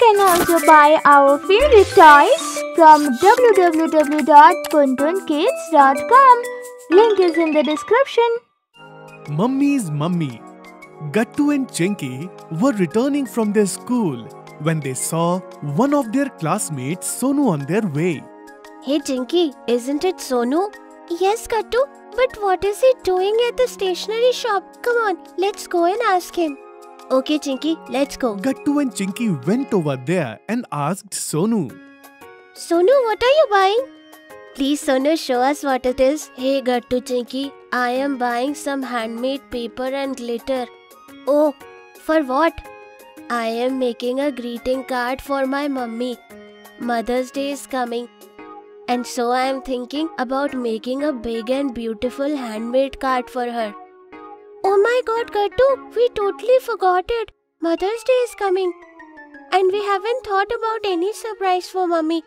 can also buy our favorite toys from www.puntoonkits.com. Link is in the description. Mummy's mummy. Gattu and Chinky were returning from their school when they saw one of their classmates, Sonu, on their way. Hey Chinky, isn't it Sonu? Yes, Gattu, but what is he doing at the stationery shop? Come on, let's go and ask him. Okay Chinky, let's go. Gattu and Chinky went over there and asked Sonu. Sonu, what are you buying? Please Sonu, show us what it is. Hey Gattu, Chinky, I am buying some handmade paper and glitter. Oh, for what? I am making a greeting card for my mummy. Mother's Day is coming. And so I am thinking about making a big and beautiful handmade card for her. Oh my god, Gattu, we totally forgot it. Mother's Day is coming. And we haven't thought about any surprise for mummy.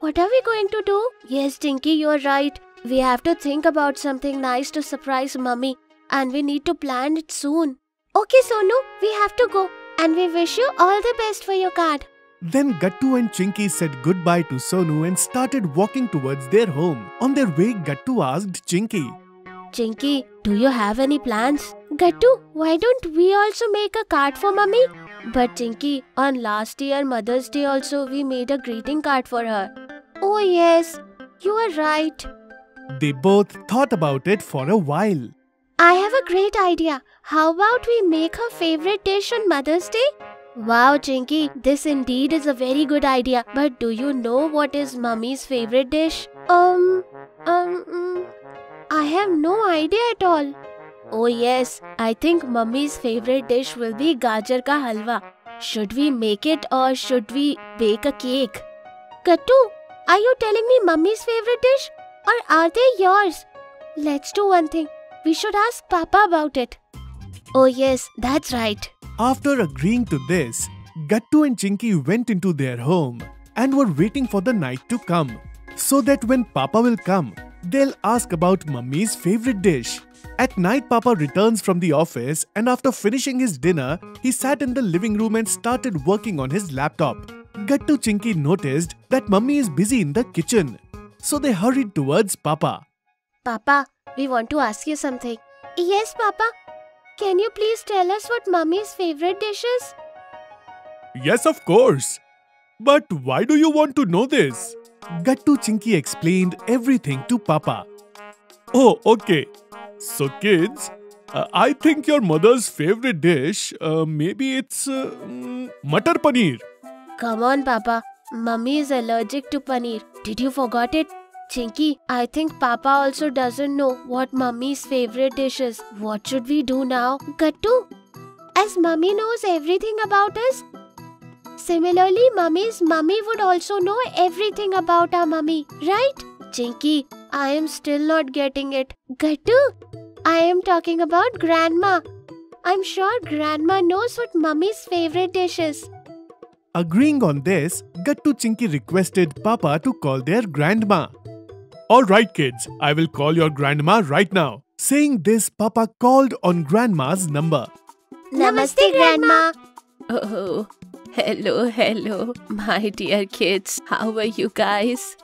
What are we going to do? Yes, Tinky, you are right. We have to think about something nice to surprise mummy. And we need to plan it soon. Okay, Sonu, we have to go. And we wish you all the best for your card. Then Gattu and Chinky said goodbye to Sonu and started walking towards their home. On their way, Gattu asked Chinky, Chinky, do you have any plans? Gattu, why don't we also make a card for mummy? But Chinky, on last year Mother's Day also we made a greeting card for her. Oh yes, you are right. They both thought about it for a while. I have a great idea. How about we make her favorite dish on Mother's Day? Wow, Chinky, this indeed is a very good idea. But do you know what is mummy's favorite dish? I have no idea at all. Oh yes, I think mummy's favorite dish will be gajar ka halwa. Should we make it or should we bake a cake? Gattu, are you telling me mummy's favorite dish or are they yours? Let's do one thing. We should ask Papa about it. Oh yes, that's right. After agreeing to this, Gattu and Chinky went into their home and were waiting for the night to come, so that when Papa will come, they'll ask about Mummy's favorite dish. At night, Papa returns from the office and after finishing his dinner, he sat in the living room and started working on his laptop. Gattu Chinky noticed that Mummy is busy in the kitchen, so they hurried towards Papa. Papa, we want to ask you something. Yes, Papa. Can you please tell us what Mummy's favorite dish is? Yes, of course. But why do you want to know this? Gattu Chinky explained everything to Papa. Oh, okay. So kids, I think your mother's favorite dish, maybe it's Matar Paneer. Come on, Papa. Mummy is allergic to paneer. Did you forget it? Chinky, I think Papa also doesn't know what Mummy's favorite dish is. What should we do now? Gattu, as Mummy knows everything about us, similarly Mummy's mummy would also know everything about our mummy, right? Chinky, I am still not getting it. Gattu, I am talking about Grandma. I'm sure Grandma knows what Mummy's favorite dish is. Agreeing on this, Gattu Chinky requested Papa to call their grandma. Alright kids, I will call your grandma right now. Saying this, Papa called on Grandma's number. Namaste, Grandma. Oh, hello, my dear kids. How are you guys?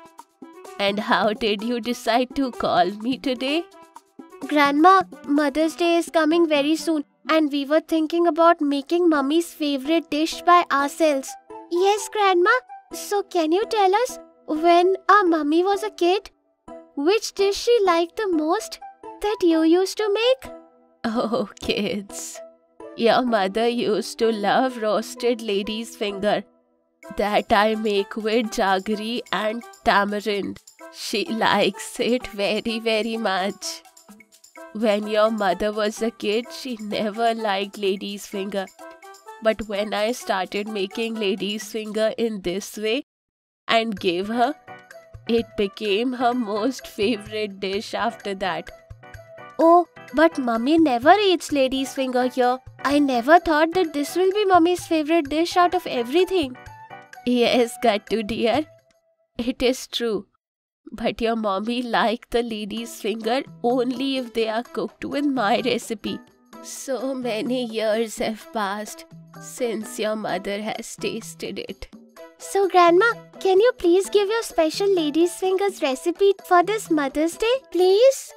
And how did you decide to call me today? Grandma, Mother's Day is coming very soon and we were thinking about making Mummy's favorite dish by ourselves. Yes, Grandma. So can you tell us, when our mummy was a kid, which dish she liked the most that you used to make? Oh, kids. Your mother used to love roasted lady's finger that I make with jaggery and tamarind. She likes it very, very much. When your mother was a kid, she never liked lady's finger. But when I started making lady's finger in this way and gave her, it became her most favorite dish after that. Oh, but Mummy never eats lady's finger here. I never thought that this will be Mummy's favorite dish out of everything. Yes, Gattu dear, it is true. But your mommy likes the lady's finger only if they are cooked with my recipe. So many years have passed since your mother has tasted it. So, Grandma, can you please give your special lady's fingers recipe for this Mother's Day, please?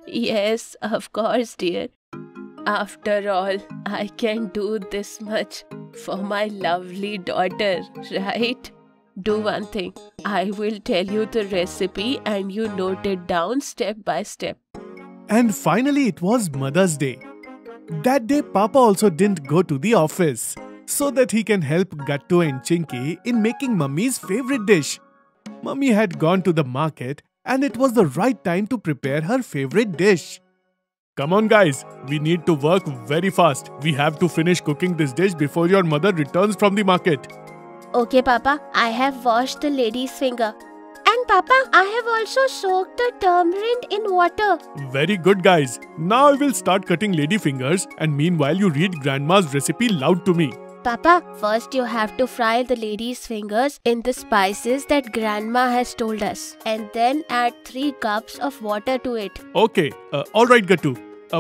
Yes, of course, dear. After all, I can do this much for my lovely daughter, right? Do one thing. I will tell you the recipe and you note it down step by step. And finally, it was Mother's Day. That day, Papa also didn't go to the office so that he can help Gattu and Chinky in making Mummy's favorite dish. Mummy had gone to the market and it was the right time to prepare her favorite dish. Come on guys, we need to work very fast. We have to finish cooking this dish before your mother returns from the market. Okay, Papa, I have washed the lady's finger. And Papa, I have also soaked the tamarind in water. Very good guys. Now I will start cutting lady fingers and meanwhile you read Grandma's recipe loud to me. Papa, first you have to fry the lady's fingers in the spices that Grandma has told us. And then add 3 cups of water to it. Okay, alright Gattu.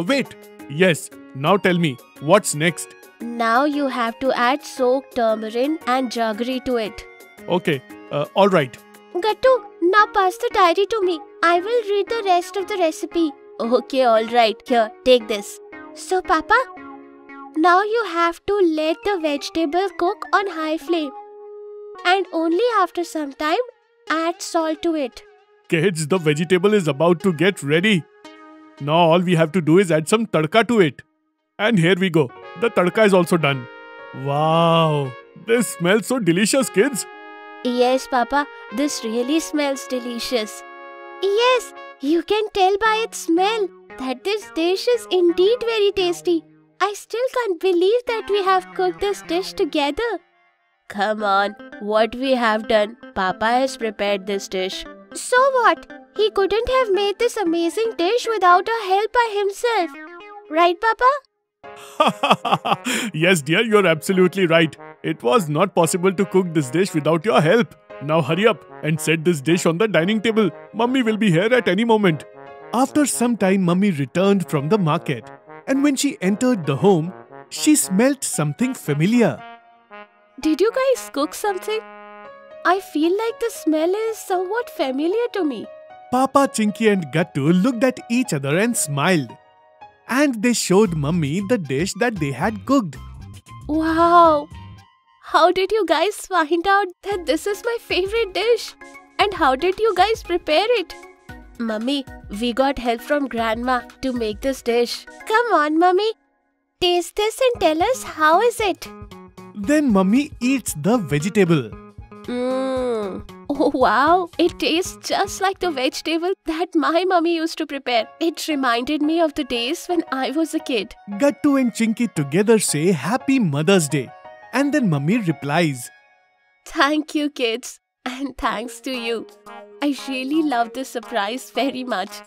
Wait. Yes, now tell me, what's next? Now you have to add soaked tamarind and jaggery to it. Okay, alright. Gattu, now pass the diary to me. I will read the rest of the recipe. Okay, alright. Here, take this. So, Papa, now you have to let the vegetable cook on high flame. And only after some time, add salt to it. Kids, the vegetable is about to get ready. Now all we have to do is add some tadka to it. And here we go. The tadka is also done. Wow, this smells so delicious, kids. Yes, Papa, this really smells delicious. Yes, you can tell by its smell that this dish is indeed very tasty. I still can't believe that we have cooked this dish together. Come on, what we have done? Papa has prepared this dish. So what? He couldn't have made this amazing dish without our help by himself. Right, Papa? Yes, dear, you're absolutely right. It was not possible to cook this dish without your help. Now hurry up and set this dish on the dining table. Mummy will be here at any moment. After some time, Mummy returned from the market. And when she entered the home, she smelt something familiar. Did you guys cook something? I feel like the smell is somewhat familiar to me. Papa, Chinky and Gattu looked at each other and smiled. And they showed Mummy the dish that they had cooked. Wow! How did you guys find out that this is my favorite dish? And how did you guys prepare it? Mummy, we got help from Grandma to make this dish. Come on, Mummy. Taste this and tell us how is it. Then Mummy eats the vegetable. Oh wow, it tastes just like the vegetable that my mummy used to prepare. It reminded me of the days when I was a kid. Gattu and Chinky together say Happy Mother's Day. And then Mummy replies, Thank you, kids. And thanks to you. I really love this surprise very much.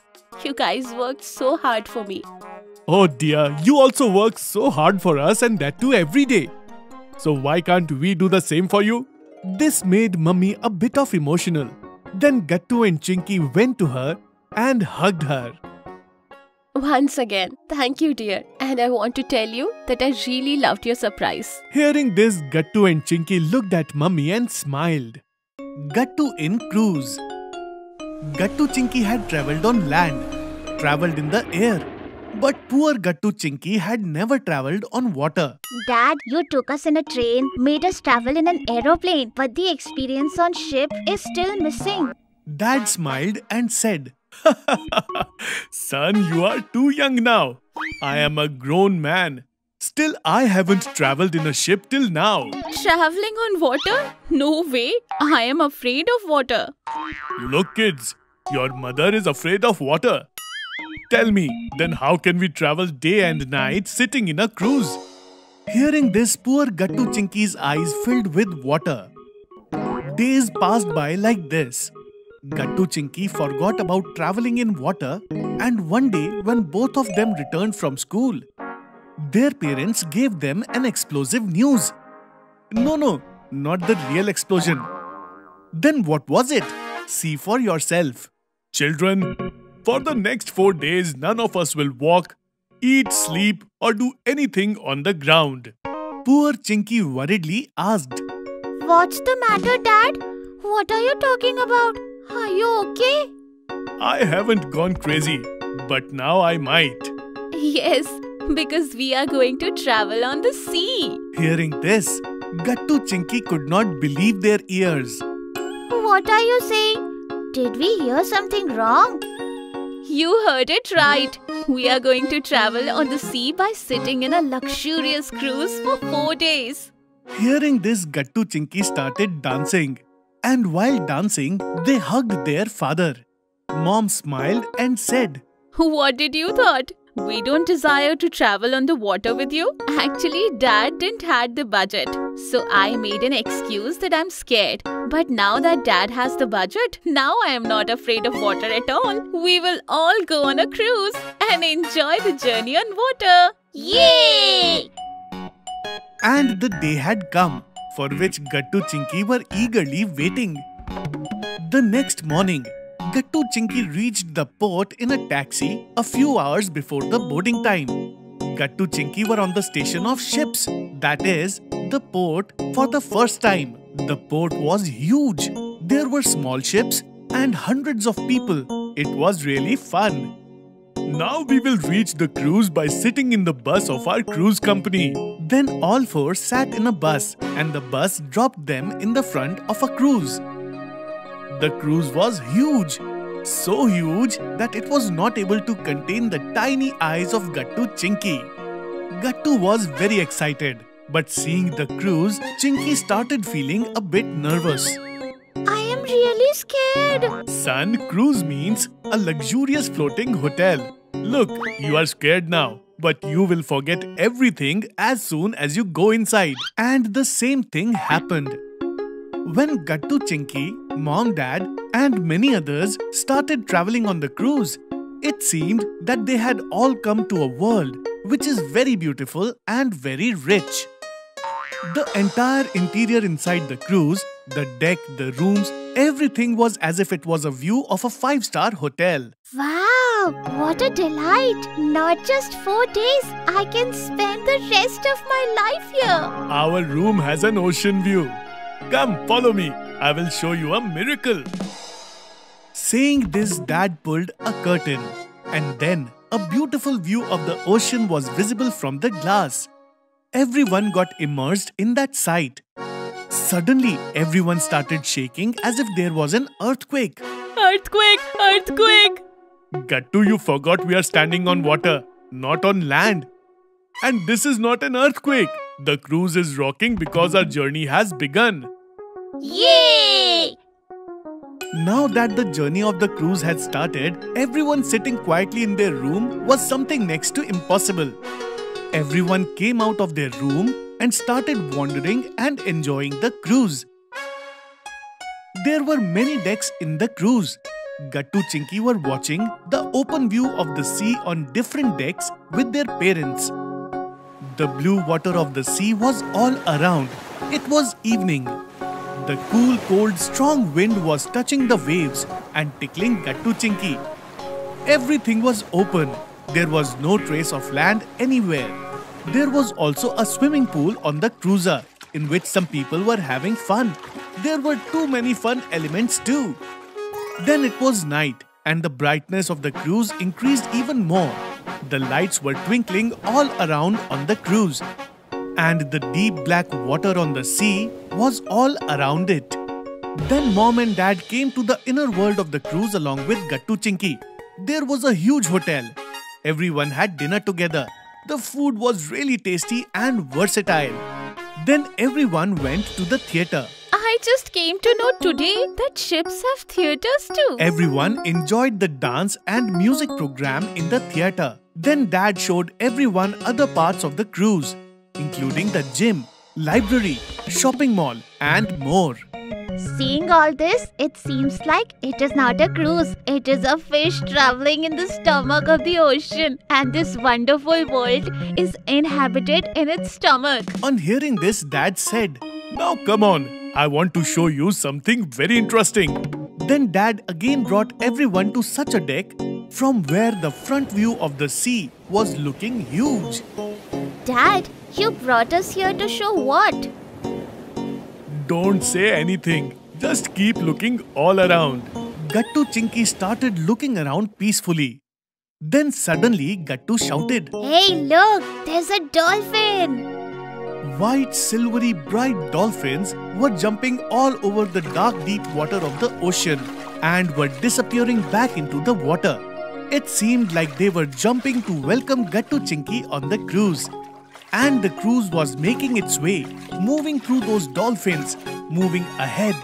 You guys worked so hard for me. Oh dear, you also work so hard for us and that too every day. So why can't we do the same for you? This made Mummy a bit of emotional. Then Gattu and Chinky went to her and hugged her. Once again, thank you dear. And I want to tell you that I really loved your surprise. Hearing this, Gattu and Chinky looked at Mummy and smiled. Gattu in cruise. Gattu Chinky had travelled on land, travelled in the air. But poor Gattu Chinky had never travelled on water. Dad, you took us in a train, made us travel in an aeroplane, but the experience on ship is still missing. Dad smiled and said, Son, you are too young now. I am a grown man. Still, I haven't travelled in a ship till now. Traveling on water? No way. I am afraid of water. Look kids, your mother is afraid of water. Tell me, then how can we travel day and night sitting in a cruise? Hearing this, poor Gattu Chinky's eyes filled with water. Days passed by like this. Gattu Chinky forgot about travelling in water, and one day when both of them returned from school, their parents gave them an explosive news. No, not the real explosion. Then what was it? See for yourself. Children, for the next 4 days, none of us will walk, eat, sleep, or do anything on the ground. Poor Chinky worriedly asked. What's the matter, Dad? What are you talking about? Are you okay? I haven't gone crazy, but now I might. Yes, because we are going to travel on the sea. Hearing this, Gattu Chinky could not believe their ears. What are you saying? Did we hear something wrong? You heard it right. We are going to travel on the sea by sitting in a luxurious cruise for 4 days. Hearing this, Gattu Chinky started dancing. And while dancing, they hugged their father. Mom smiled and said, What did you thought? We don't desire to travel on the water with you. Actually, Dad didn't had the budget. So I made an excuse that I'm scared. But now that Dad has the budget, now I am not afraid of water at all. We will all go on a cruise and enjoy the journey on water. Yay! And the day had come, for which Gattu Chinky were eagerly waiting. The next morning, Gattu Chinky reached the port in a taxi a few hours before the boarding time. Gattu Chinky were on the station of ships, that is, the port, for the first time. The port was huge. There were small ships and hundreds of people. It was really fun. Now we will reach the cruise by sitting in the bus of our cruise company. Then all four sat in a bus and the bus dropped them in the front of a cruise. The cruise was huge. So huge that it was not able to contain the tiny eyes of Gattu Chinky. Gattu was very excited. But seeing the cruise, Chinky started feeling a bit nervous. I am really scared. Son, cruise means a luxurious floating hotel. Look, you are scared now, but you will forget everything as soon as you go inside. And the same thing happened. When Gattu Chinky, Mom, Dad, and many others started traveling on the cruise, it seemed that they had all come to a world which is very beautiful and very rich. The entire interior inside the cruise, the deck, the rooms, everything was as if it was a view of a 5-star hotel. Wow, what a delight. Not just 4 days, I can spend the rest of my life here. Our room has an ocean view. Come, follow me. I will show you a miracle. Saying this, Dad pulled a curtain. And then, a beautiful view of the ocean was visible from the glass. Everyone got immersed in that sight. Suddenly, everyone started shaking as if there was an earthquake. Earthquake! Earthquake! Gattu, you forgot we are standing on water, not on land. And this is not an earthquake. The cruise is rocking because our journey has begun. Yay! Now that the journey of the cruise had started, everyone sitting quietly in their room was something next to impossible. Everyone came out of their room and started wandering and enjoying the cruise. There were many decks in the cruise. Gattu Chinky were watching the open view of the sea on different decks with their parents. The blue water of the sea was all around. It was evening. The cool, cold, strong wind was touching the waves and tickling Gattu Chinky. Everything was open. There was no trace of land anywhere. There was also a swimming pool on the cruiser in which some people were having fun. There were too many fun elements too. Then it was night and the brightness of the cruise increased even more. The lights were twinkling all around on the cruise. And the deep black water on the sea was all around it. Then Mom and Dad came to the inner world of the cruise along with Gattu Chinky. There was a huge hotel. Everyone had dinner together. The food was really tasty and versatile. Then everyone went to the theatre. I just came to know today that ships have theatres too. Everyone enjoyed the dance and music program in the theatre. Then Dad showed everyone other parts of the cruise, including the gym, library, shopping mall, and more. Seeing all this, it seems like it is not a cruise. It is a fish traveling in the stomach of the ocean. And this wonderful world is inhabited in its stomach. On hearing this, Dad said, "Now come on, I want to show you something very interesting." Then Dad again brought everyone to such a deck from where the front view of the sea was looking huge. Dad, you brought us here to show what? Don't say anything. Just keep looking all around. Gattu Chinky started looking around peacefully. Then suddenly Gattu shouted, Hey, look! There's a dolphin! White, silvery, bright dolphins were jumping all over the dark, deep water of the ocean and were disappearing back into the water. It seemed like they were jumping to welcome Gattu Chinky on the cruise. And the cruise was making its way, moving through those dolphins, moving ahead,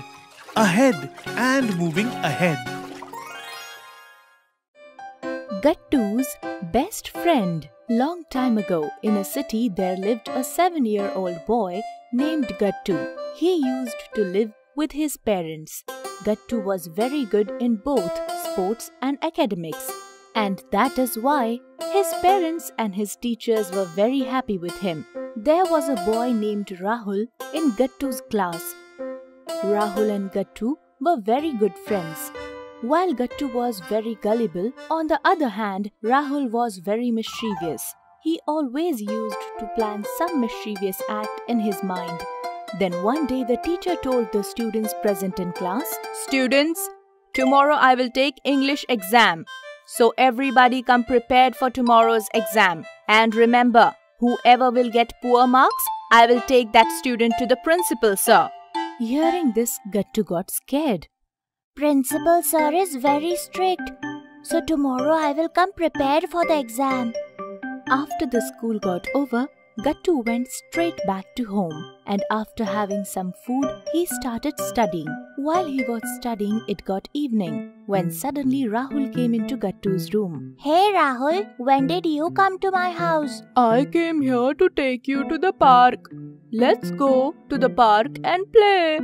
and moving ahead. Gattu's best friend. Long time ago, in a city there lived a 7-year-old boy named Gattu. He used to live with his parents. Gattu was very good in both sports and academics. And that is why his parents and his teachers were very happy with him. There was a boy named Rahul in Gattu's class. Rahul and Gattu were very good friends. While Gattu was very gullible, on the other hand, Rahul was very mischievous. He always used to plan some mischievous act in his mind. Then one day the teacher told the students present in class, "Students, tomorrow I will take English exam. So everybody come prepared for tomorrow's exam. And remember, whoever will get poor marks, I will take that student to the principal, sir." Hearing this, Gattu got scared. Principal sir is very strict. So tomorrow I will come prepared for the exam. After the school got over, Gattu went straight back to home, and after having some food, he started studying. While he was studying, it got evening, when suddenly Rahul came into Gattu's room. Hey Rahul, when did you come to my house? I came here to take you to the park. Let's go to the park and play.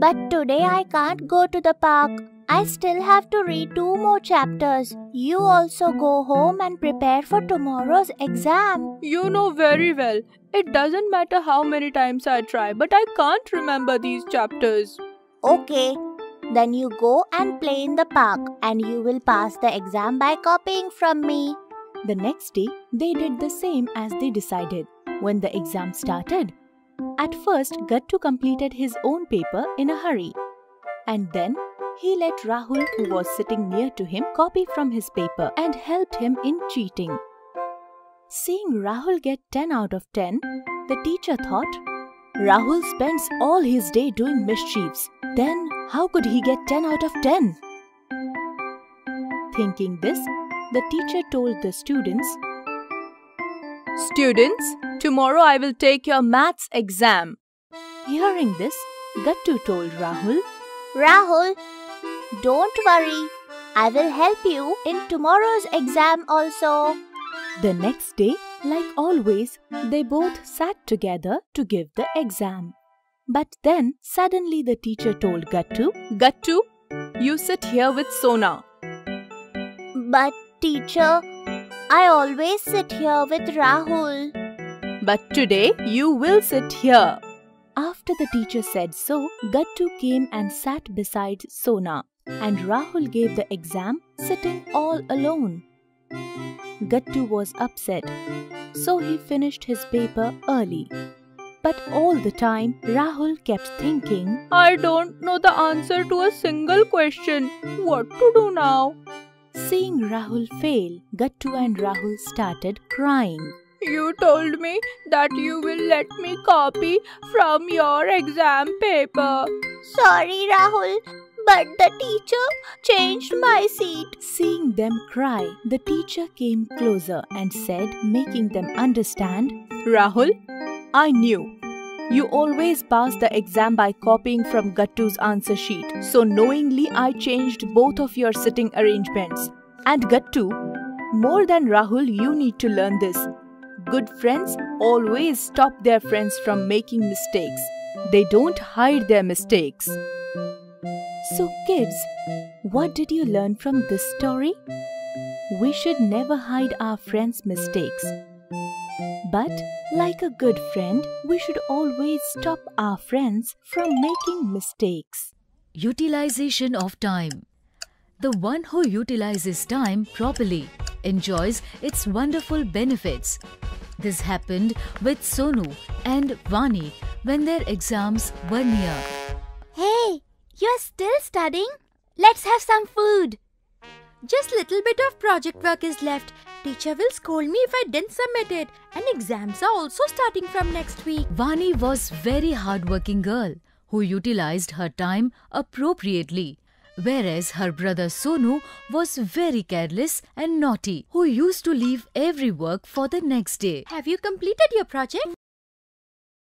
But today I can't go to the park. I still have to read 2 more chapters. You also go home and prepare for tomorrow's exam. You know very well. It doesn't matter how many times I try, but I can't remember these chapters. Okay, then you go and play in the park and you will pass the exam by copying from me. The next day, they did the same as they decided. When the exam started, at first Gattu completed his own paper in a hurry. And then he let Rahul, who was sitting near to him, copy from his paper and helped him in cheating. Seeing Rahul get 10 out of 10, the teacher thought, Rahul spends all his day doing mischiefs. Then how could he get 10 out of 10? Thinking this, the teacher told the students, "Students, tomorrow I will take your maths exam." Hearing this, Gattu told Rahul, Rahul, don't worry. I will help you in tomorrow's exam also. The next day, like always, they both sat together to give the exam. But then suddenly the teacher told Gattu, "Gattu, you sit here with Sona." But teacher, I always sit here with Rahul. "But today you will sit here." After the teacher said so, Gattu came and sat beside Sona, and Rahul gave the exam sitting all alone. Gattu was upset, so he finished his paper early. But all the time, Rahul kept thinking, "I don't know the answer to a single question. What to do now?" Seeing Rahul fail, Gattu and Rahul started crying. "You told me that you will let me copy from your exam paper." Sorry, Rahul, but the teacher changed my seat. Seeing them cry, the teacher came closer and said, making them understand, "Rahul, I knew. You always pass the exam by copying from Gattu's answer sheet. So knowingly I changed both of your sitting arrangements. And Gattu, more than Rahul, you need to learn this. Good friends always stop their friends from making mistakes. They don't hide their mistakes." So kids, what did you learn from this story? We should never hide our friends' mistakes. But like a good friend, we should always stop our friends from making mistakes. Utilization of time. The one who utilizes time properly enjoys its wonderful benefits. This happened with Sonu and Vani when their exams were near. Hey, you're still studying? Let's have some food. Just little bit of project work is left. Teacher will scold me if I didn't submit it. And exams are also starting from next week. Vani was very hardworking girl who utilized her time appropriately, whereas her brother Sonu was very careless and naughty, who used to leave every work for the next day. Have you completed your project?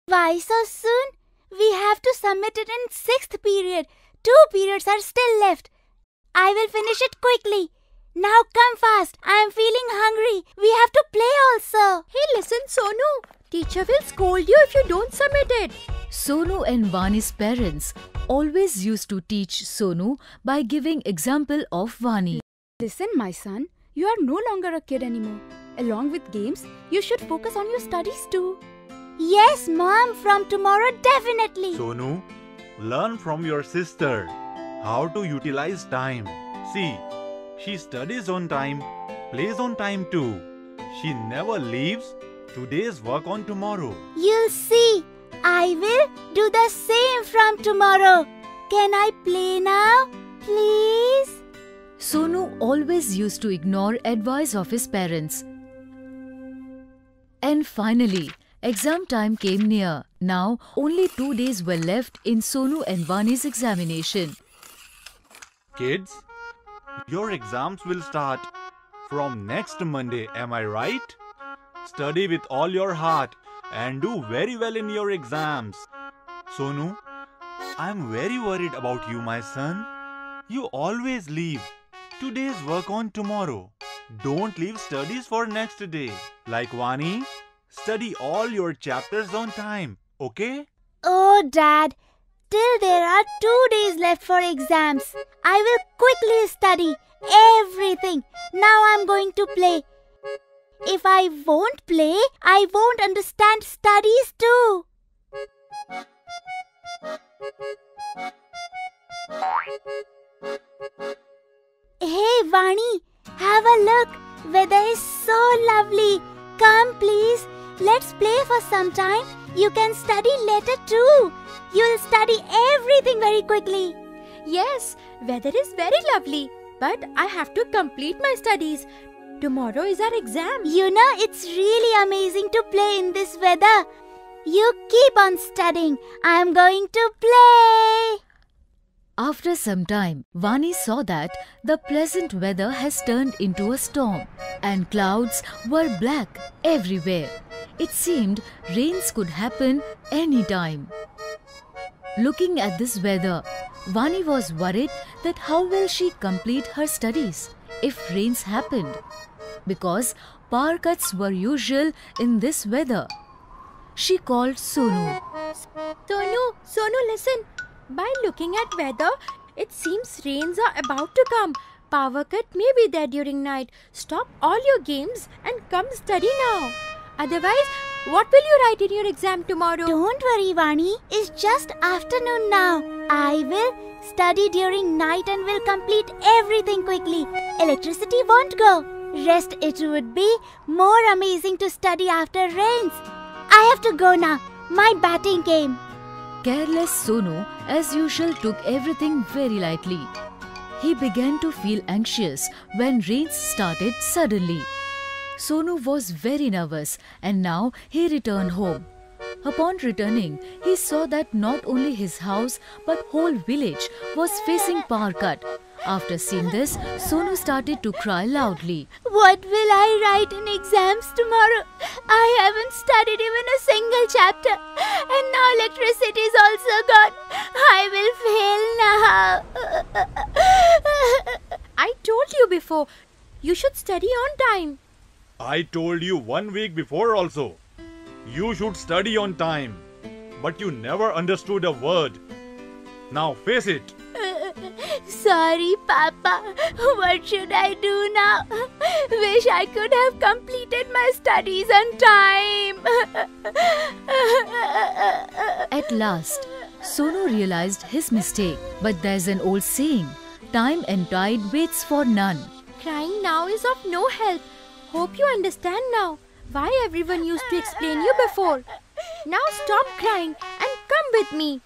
Why so soon? We have to submit it in 6th period. 2 periods are still left. I will finish it quickly. Now come fast. I am feeling hungry. We have to play also. Hey, listen, Sonu. Teacher will scold you if you don't submit it. Sonu and Vani's parents always used to teach Sonu by giving example of Vani. Listen, my son, you are no longer a kid anymore. Along with games, you should focus on your studies too. Yes, Mom, from tomorrow definitely. Sonu, learn from your sister how to utilize time. See, she studies on time, plays on time too. She never leaves today's work on tomorrow. You'll see. I will do the same from tomorrow. Can I play now, please? Sonu always used to ignore advice of his parents. And finally, exam time came near. Now, only 2 days were left in Sonu and Vani's examination. Kids, your exams will start from next Monday, am I right? Study with all your heart and do very well in your exams. Sonu, I'm very worried about you, my son. You always leave today's work on tomorrow. Don't leave studies for next day. Like Vani, study all your chapters on time, okay? Oh, Dad. Till there are 2 days left for exams. I will quickly study everything. Now I'm going to play. If I won't play, I won't understand studies too. Hey, Vani, have a look. Weather is so lovely. Come, please. Let's play for some time. You can study later too. You'll study everything very quickly. Yes, weather is very lovely. But I have to complete my studies. Tomorrow is our exam. You know, it's really amazing to play in this weather. You keep on studying. I'm going to play. After some time, Vani saw that the pleasant weather has turned into a storm and clouds were black everywhere. It seemed rains could happen anytime. Looking at this weather, Vani was worried that how will she complete her studies if rains happened, because power cuts were usual in this weather. She called Sonu. Sonu, listen. By looking at weather, it seems rains are about to come. Power cut may be there during night. Stop all your games and come study now. Otherwise, what will you write in your exam tomorrow? Don't worry, Vani. It's just afternoon now. I will study during night and will complete everything quickly. Electricity won't go. Rest, it would be more amazing to study after rains. I have to go now. My batting game. Careless Sonu, as usual, took everything very lightly. He began to feel anxious when rains started suddenly. Sonu was very nervous and now he returned home. Upon returning, he saw that not only his house but whole village was facing power cut. After seeing this, Sonu started to cry loudly. What will I write in exams tomorrow? I haven't studied even a single chapter. And now electricity is also gone. I will fail now. I told you before, you should study on time. I told you 1 week before also. You should study on time. But you never understood a word. Now face it. Sorry, Papa. What should I do now? Wish I could have completed my studies on time. At last, Sonu realized his mistake. But there's an old saying, time and tide waits for none. Crying now is of no help. Hope you understand now why everyone used to explain you before. Now stop crying and come with me.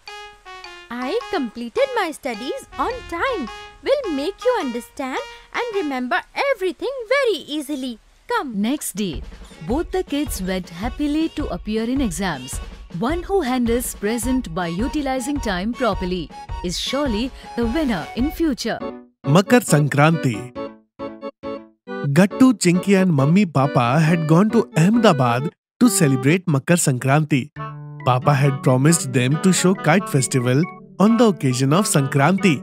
I completed my studies on time. Will make you understand and remember everything very easily. Come. Next day, both the kids went happily to appear in exams. One who handles present by utilizing time properly is surely the winner in future. Makar Sankranti. Gattu, Chinky and Mummy Papa had gone to Ahmedabad to celebrate Makar Sankranti. Papa had promised them to show kite festival on the occasion of Sankranti.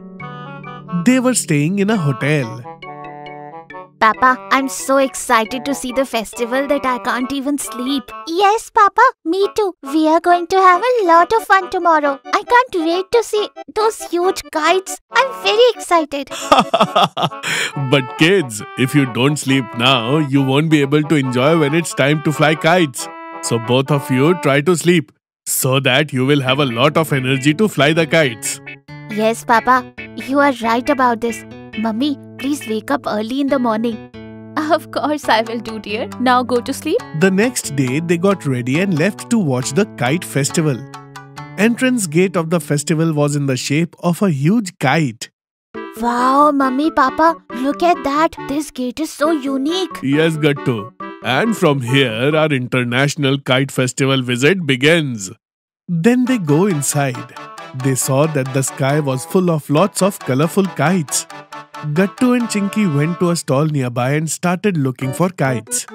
They were staying in a hotel. Papa, I'm so excited to see the festival that I can't even sleep. Yes, Papa, me too. We are going to have a lot of fun tomorrow. I can't wait to see those huge kites. I'm very excited. But kids, if you don't sleep now, you won't be able to enjoy when it's time to fly kites. So both of you try to sleep so that you will have a lot of energy to fly the kites. Yes, Papa, you are right about this. Mummy, please wake up early in the morning. Of course I will do, dear. Now go to sleep. The next day, they got ready and left to watch the kite festival. Entrance gate of the festival was in the shape of a huge kite. Wow, Mummy, Papa, look at that. This gate is so unique. Yes, Gattu. And from here, our international kite festival visit begins. Then they go inside. They saw that the sky was full of lots of colorful kites. Gattu and Chinky went to a stall nearby and started looking for kites.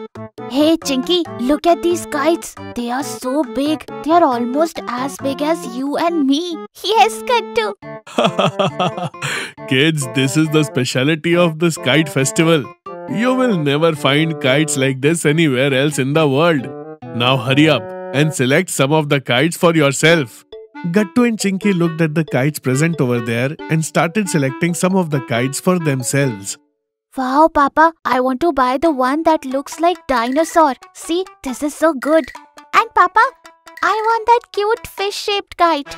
Hey, Chinky, look at these kites. They are so big. They are almost as big as you and me. Yes, Gattu. Kids, this is the specialty of this kite festival. You will never find kites like this anywhere else in the world. Now hurry up and select some of the kites for yourself. Gattu and Chinky looked at the kites present over there and started selecting some of the kites for themselves. Wow, Papa, I want to buy the one that looks like dinosaur. See, this is so good. And Papa, I want that cute fish-shaped kite.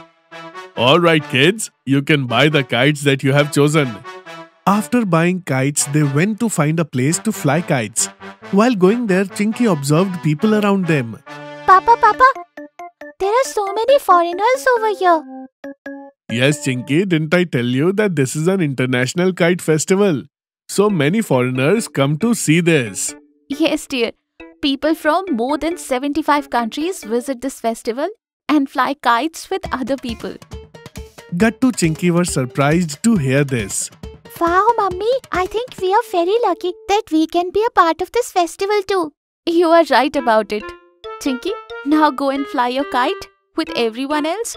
Alright kids, you can buy the kites that you have chosen. After buying kites, they went to find a place to fly kites. While going there, Chinky observed people around them. Papa, there are so many foreigners over here. Yes, Chinky, didn't I tell you that this is an international kite festival? So many foreigners come to see this. Yes, dear. People from more than 75 countries visit this festival and fly kites with other people. Gattu, Chinky were surprised to hear this. Wow, Mummy, I think we are very lucky that we can be a part of this festival too. You are right about it. Chinky, now go and fly your kite with everyone else.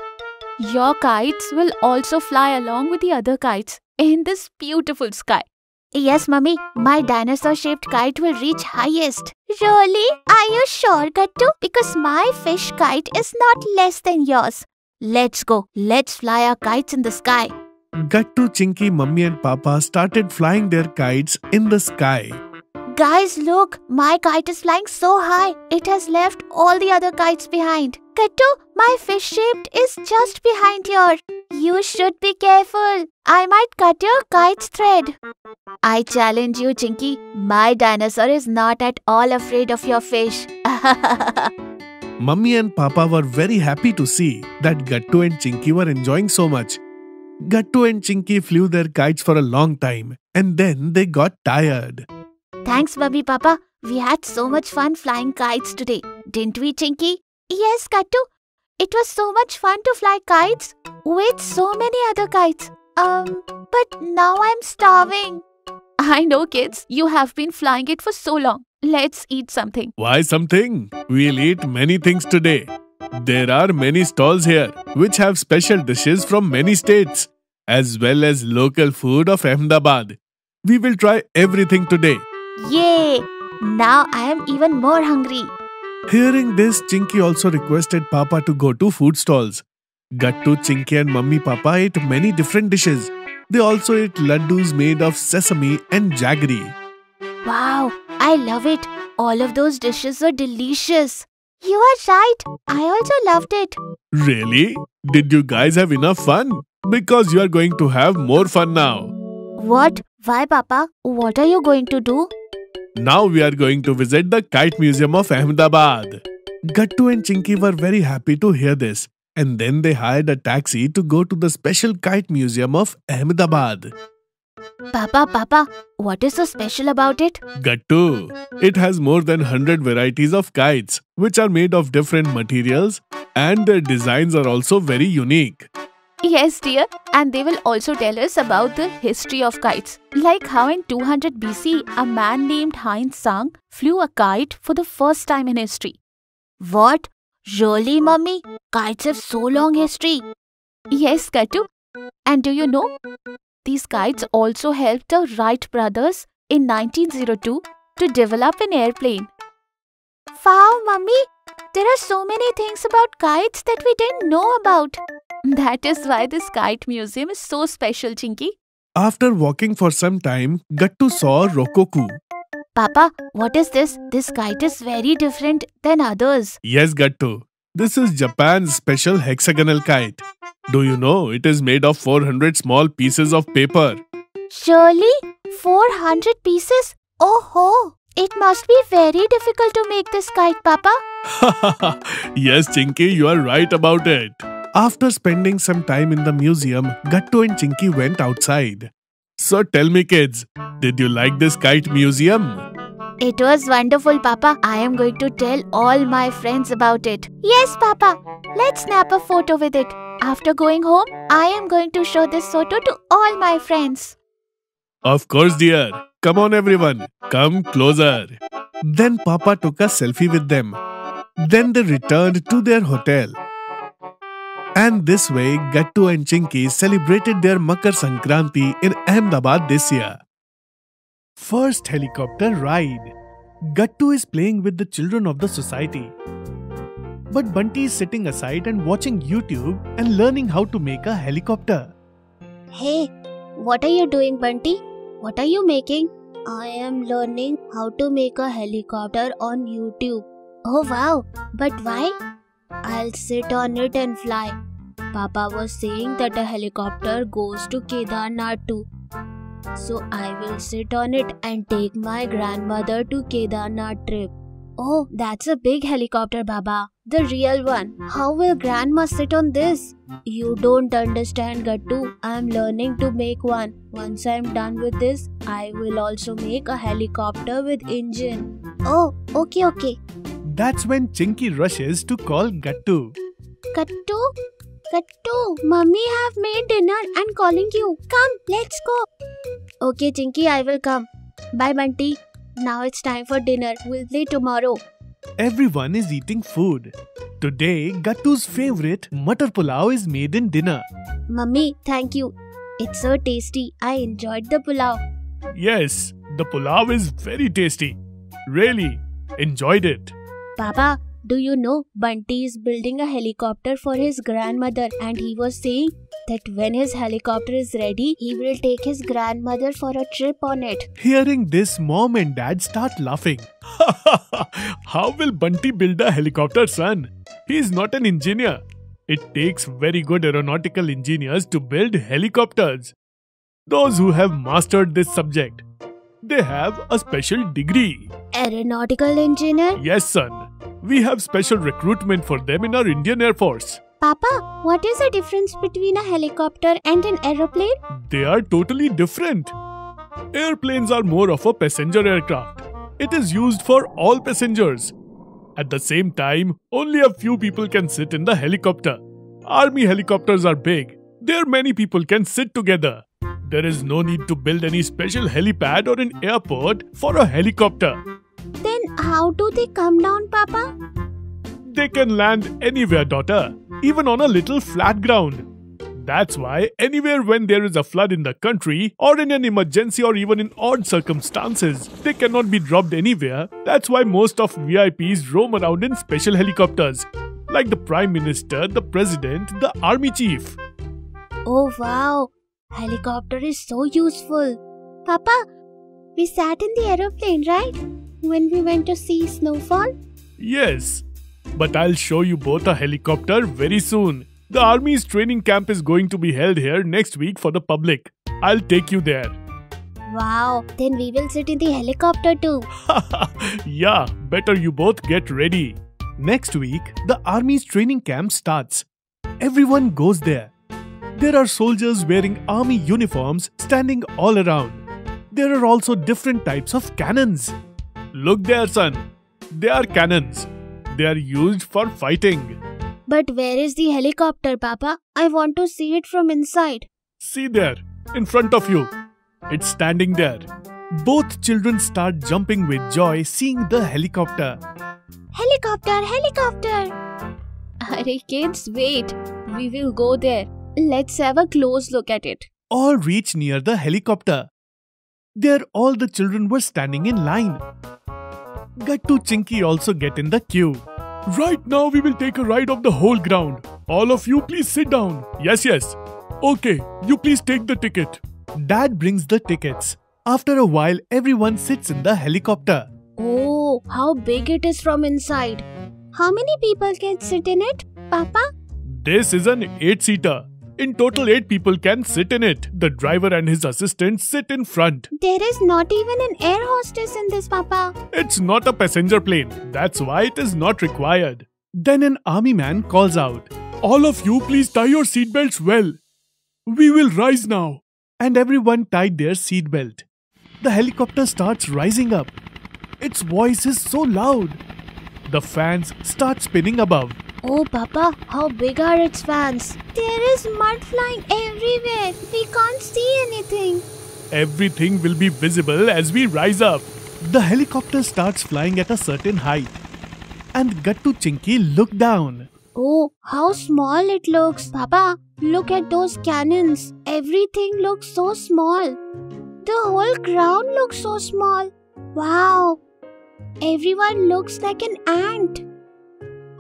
Your kites will also fly along with the other kites in this beautiful sky. Yes, Mummy, my dinosaur-shaped kite will reach highest. Really? Are you sure, Gattu? Because my fish kite is not less than yours. Let's go. Let's fly our kites in the sky. Gattu, Chinky, Mummy and Papa started flying their kites in the sky. Guys, look, my kite is flying so high. It has left all the other kites behind. Gattu, my fish-shaped is just behind here. You should be careful. I might cut your kite's thread. I challenge you, Chinky. My dinosaur is not at all afraid of your fish. Mummy and Papa were very happy to see that Gattu and Chinky were enjoying so much. Gattu and Chinky flew their kites for a long time and then they got tired. Thanks, Mummy, Papa. We had so much fun flying kites today. Didn't we, Chinky? Yes, Gattu. It was so much fun to fly kites with so many other kites. But now I'm starving. I know, kids. You have been flying it for so long. Let's eat something. Why something? We'll eat many things today. There are many stalls here which have special dishes from many states as well as local food of Ahmedabad. We will try everything today. Yay! Now I am even more hungry. Hearing this, Chinky also requested Papa to go to food stalls. Gattu, Chinky and Mummy Papa ate many different dishes. They also ate laddus made of sesame and jaggery. Wow, I love it. All of those dishes were delicious. You are right. I also loved it. Really? Did you guys have enough fun? Because you are going to have more fun now. What? Why, Papa? What are you going to do? Now we are going to visit the Kite Museum of Ahmedabad. Gattu and Chinky were very happy to hear this, and then they hired a taxi to go to the special Kite Museum of Ahmedabad. Papa, what is so special about it? Gattu, it has more than 100 varieties of kites, which are made of different materials, and their designs are also very unique. Yes, dear, and they will also tell us about the history of kites. Like how in 200 BC, a man named Heinz Sang flew a kite for the first time in history. What? Really, Mummy? Kites have so long history. Yes, Gattu. And do you know? These kites also helped the Wright brothers in 1902 to develop an airplane. Wow, Mummy! There are so many things about kites that we didn't know about. That is why this kite museum is so special, Chinky. After walking for some time, Gattu saw Rokoku. Papa, what is this? This kite is very different than others. Yes, Gattu. This is Japan's special hexagonal kite. Do you know it is made of 400 small pieces of paper? Surely? 400 pieces? Oh ho! It must be very difficult to make this kite, Papa. Yes, Chinky, you are right about it. After spending some time in the museum, Gattu and Chinky went outside. So tell me, kids, did you like this kite museum? It was wonderful, Papa. I am going to tell all my friends about it. Yes, Papa. Let's snap a photo with it. After going home, I am going to show this photo to all my friends. Of course, dear. Come on, everyone. Come closer. Then Papa took a selfie with them. Then they returned to their hotel. And this way, Gattu and Chinky celebrated their Makar Sankranti in Ahmedabad this year. First helicopter ride. Gattu is playing with the children of the society. But Bunty is sitting aside and watching YouTube and learning how to make a helicopter. Hey, what are you doing, Bunty? What are you making? I am learning how to make a helicopter on YouTube. Oh wow, but why? I'll sit on it and fly. Papa was saying that a helicopter goes to Kedarnath too. So I will sit on it and take my grandmother to Kedarnath trip. Oh, that's a big helicopter, Baba. The real one. How will grandma sit on this? You don't understand, Gattu. I'm learning to make one. Once I'm done with this, I will also make a helicopter with engine. Oh, okay. That's when Chinky rushes to call Gattu. Gattu, Mummy have made dinner and calling you. Come, let's go. Okay, Chinky, I will come. Bye, Bunty. Now it's time for dinner. We'll play tomorrow. Everyone is eating food. Today, Gattu's favorite Matar Pulao is made in dinner. Mummy, thank you. It's so tasty. I enjoyed the pulao. Yes, the pulao is very tasty. Really, enjoyed it. Papa, do you know Bunty is building a helicopter for his grandmother and he was saying that when his helicopter is ready, he will take his grandmother for a trip on it. Hearing this, Mom and Dad start laughing. How will Bunty build a helicopter, son? He is not an engineer. It takes very good aeronautical engineers to build helicopters. Those who have mastered this subject. They have a special degree. Aeronautical engineer? Yes, son. We have special recruitment for them in our Indian Air Force. Papa, what is the difference between a helicopter and an aeroplane? They are totally different. Airplanes are more of a passenger aircraft. It is used for all passengers. At the same time, only a few people can sit in the helicopter. Army helicopters are big. There many people can sit together. There is no need to build any special helipad or an airport for a helicopter. Then how do they come down, Papa? They can land anywhere, daughter, even on a little flat ground. That's why anywhere when there is a flood in the country or in an emergency or even in odd circumstances, they cannot be dropped anywhere. That's why most of VIPs roam around in special helicopters, like the Prime Minister, the President, the Army Chief. Oh wow, helicopter is so useful. Papa, we sat in the aeroplane, right? When we went to see snowfall? Yes, but I'll show you both a helicopter very soon. The Army's training camp is going to be held here next week for the public. I'll take you there. Wow, then we will sit in the helicopter too. Yeah, better you both get ready. Next week, the army's training camp starts. Everyone goes there. There are soldiers wearing army uniforms standing all around. There are also different types of cannons. Look there, son. They are cannons. They are used for fighting. But where is the helicopter, Papa? I want to see it from inside. See there, in front of you. It's standing there. Both children start jumping with joy seeing the helicopter. Helicopter, helicopter! Arey kids, wait. We will go there. Let's have a close look at it. All reach near the helicopter. There all the children were standing in line. Gattu Chinky also get in the queue. Right now we will take a ride of the whole ground. All of you please sit down. Yes. Okay, you please take the ticket. Dad brings the tickets. After a while everyone sits in the helicopter. Oh, how big it is from inside. How many people can sit in it, Papa? This is an 8-seater. In total 8 people can sit in it. The driver and his assistant sit in front. There is not even an air hostess in this, Papa. It's not a passenger plane. That's why it is not required. Then an army man calls out, "All of you please tie your seatbelts well. We will rise now." And everyone tied their seatbelt. The helicopter starts rising up. Its voice is so loud. The fans start spinning above. Oh, Papa, how big are its fans? There is mud flying everywhere. We can't see anything. Everything will be visible as we rise up. The helicopter starts flying at a certain height. And Gattu Chinky looked down. Oh, how small it looks. Papa, look at those cannons. Everything looks so small. The whole ground looks so small. Wow. Everyone looks like an ant.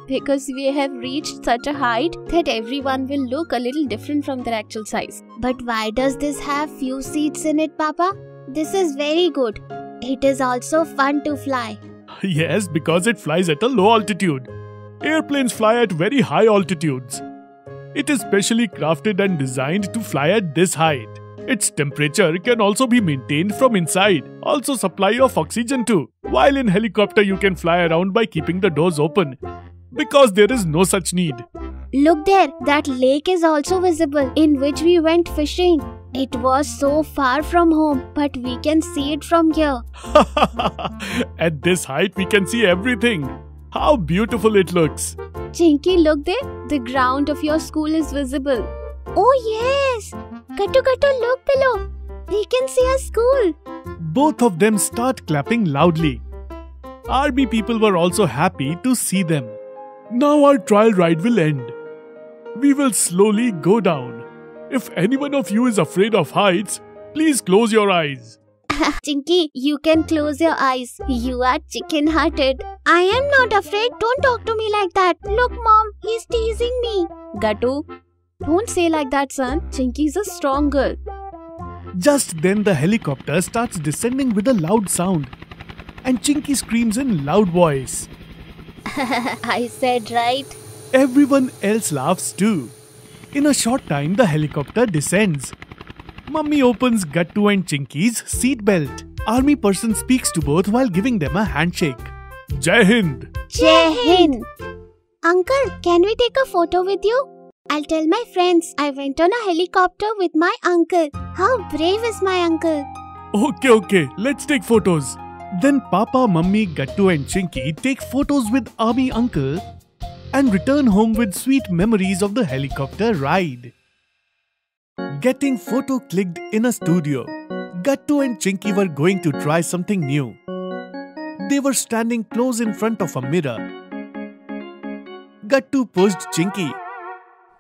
Because we have reached such a height that everyone will look a little different from their actual size. But why does this have few seats in it, Papa? This is very good. It is also fun to fly. Yes, because it flies at a low altitude. Airplanes fly at very high altitudes. It is specially crafted and designed to fly at this height. Its temperature can also be maintained from inside. Also supply of oxygen too. While in helicopter you can fly around by keeping the doors open. Because there is no such need. Look there, that lake is also visible in which we went fishing. It was so far from home, but we can see it from here. At this height we can see everything. How beautiful it looks. Chinky, look there. The ground of your school is visible. Oh yes! Gattu, look below. We can see our school. Both of them start clapping loudly. Army people were also happy to see them. Now our trial ride will end. We will slowly go down. If any one of you is afraid of heights, please close your eyes. Chinky, you can close your eyes. You are chicken-hearted. I am not afraid. Don't talk to me like that. Look, Mom, he's teasing me. Gattu, don't say like that, son. Chinky is a strong girl. Just then the helicopter starts descending with a loud sound. And Chinky screams in loud voice. I said right. Everyone else laughs too. In a short time, the helicopter descends. Mummy opens Gattu and Chinky's seatbelt. Army person speaks to both while giving them a handshake. Jai Hind! Jai Hind! Uncle, can we take a photo with you? I'll tell my friends I went on a helicopter with my uncle. How brave is my uncle? Okay, let's take photos. Then Papa, Mummy, Gattu and Chinky take photos with Army Uncle and return home with sweet memories of the helicopter ride. Getting photo clicked in a studio. Gattu and Chinky were going to try something new. They were standing close in front of a mirror. Gattu pushed Chinky.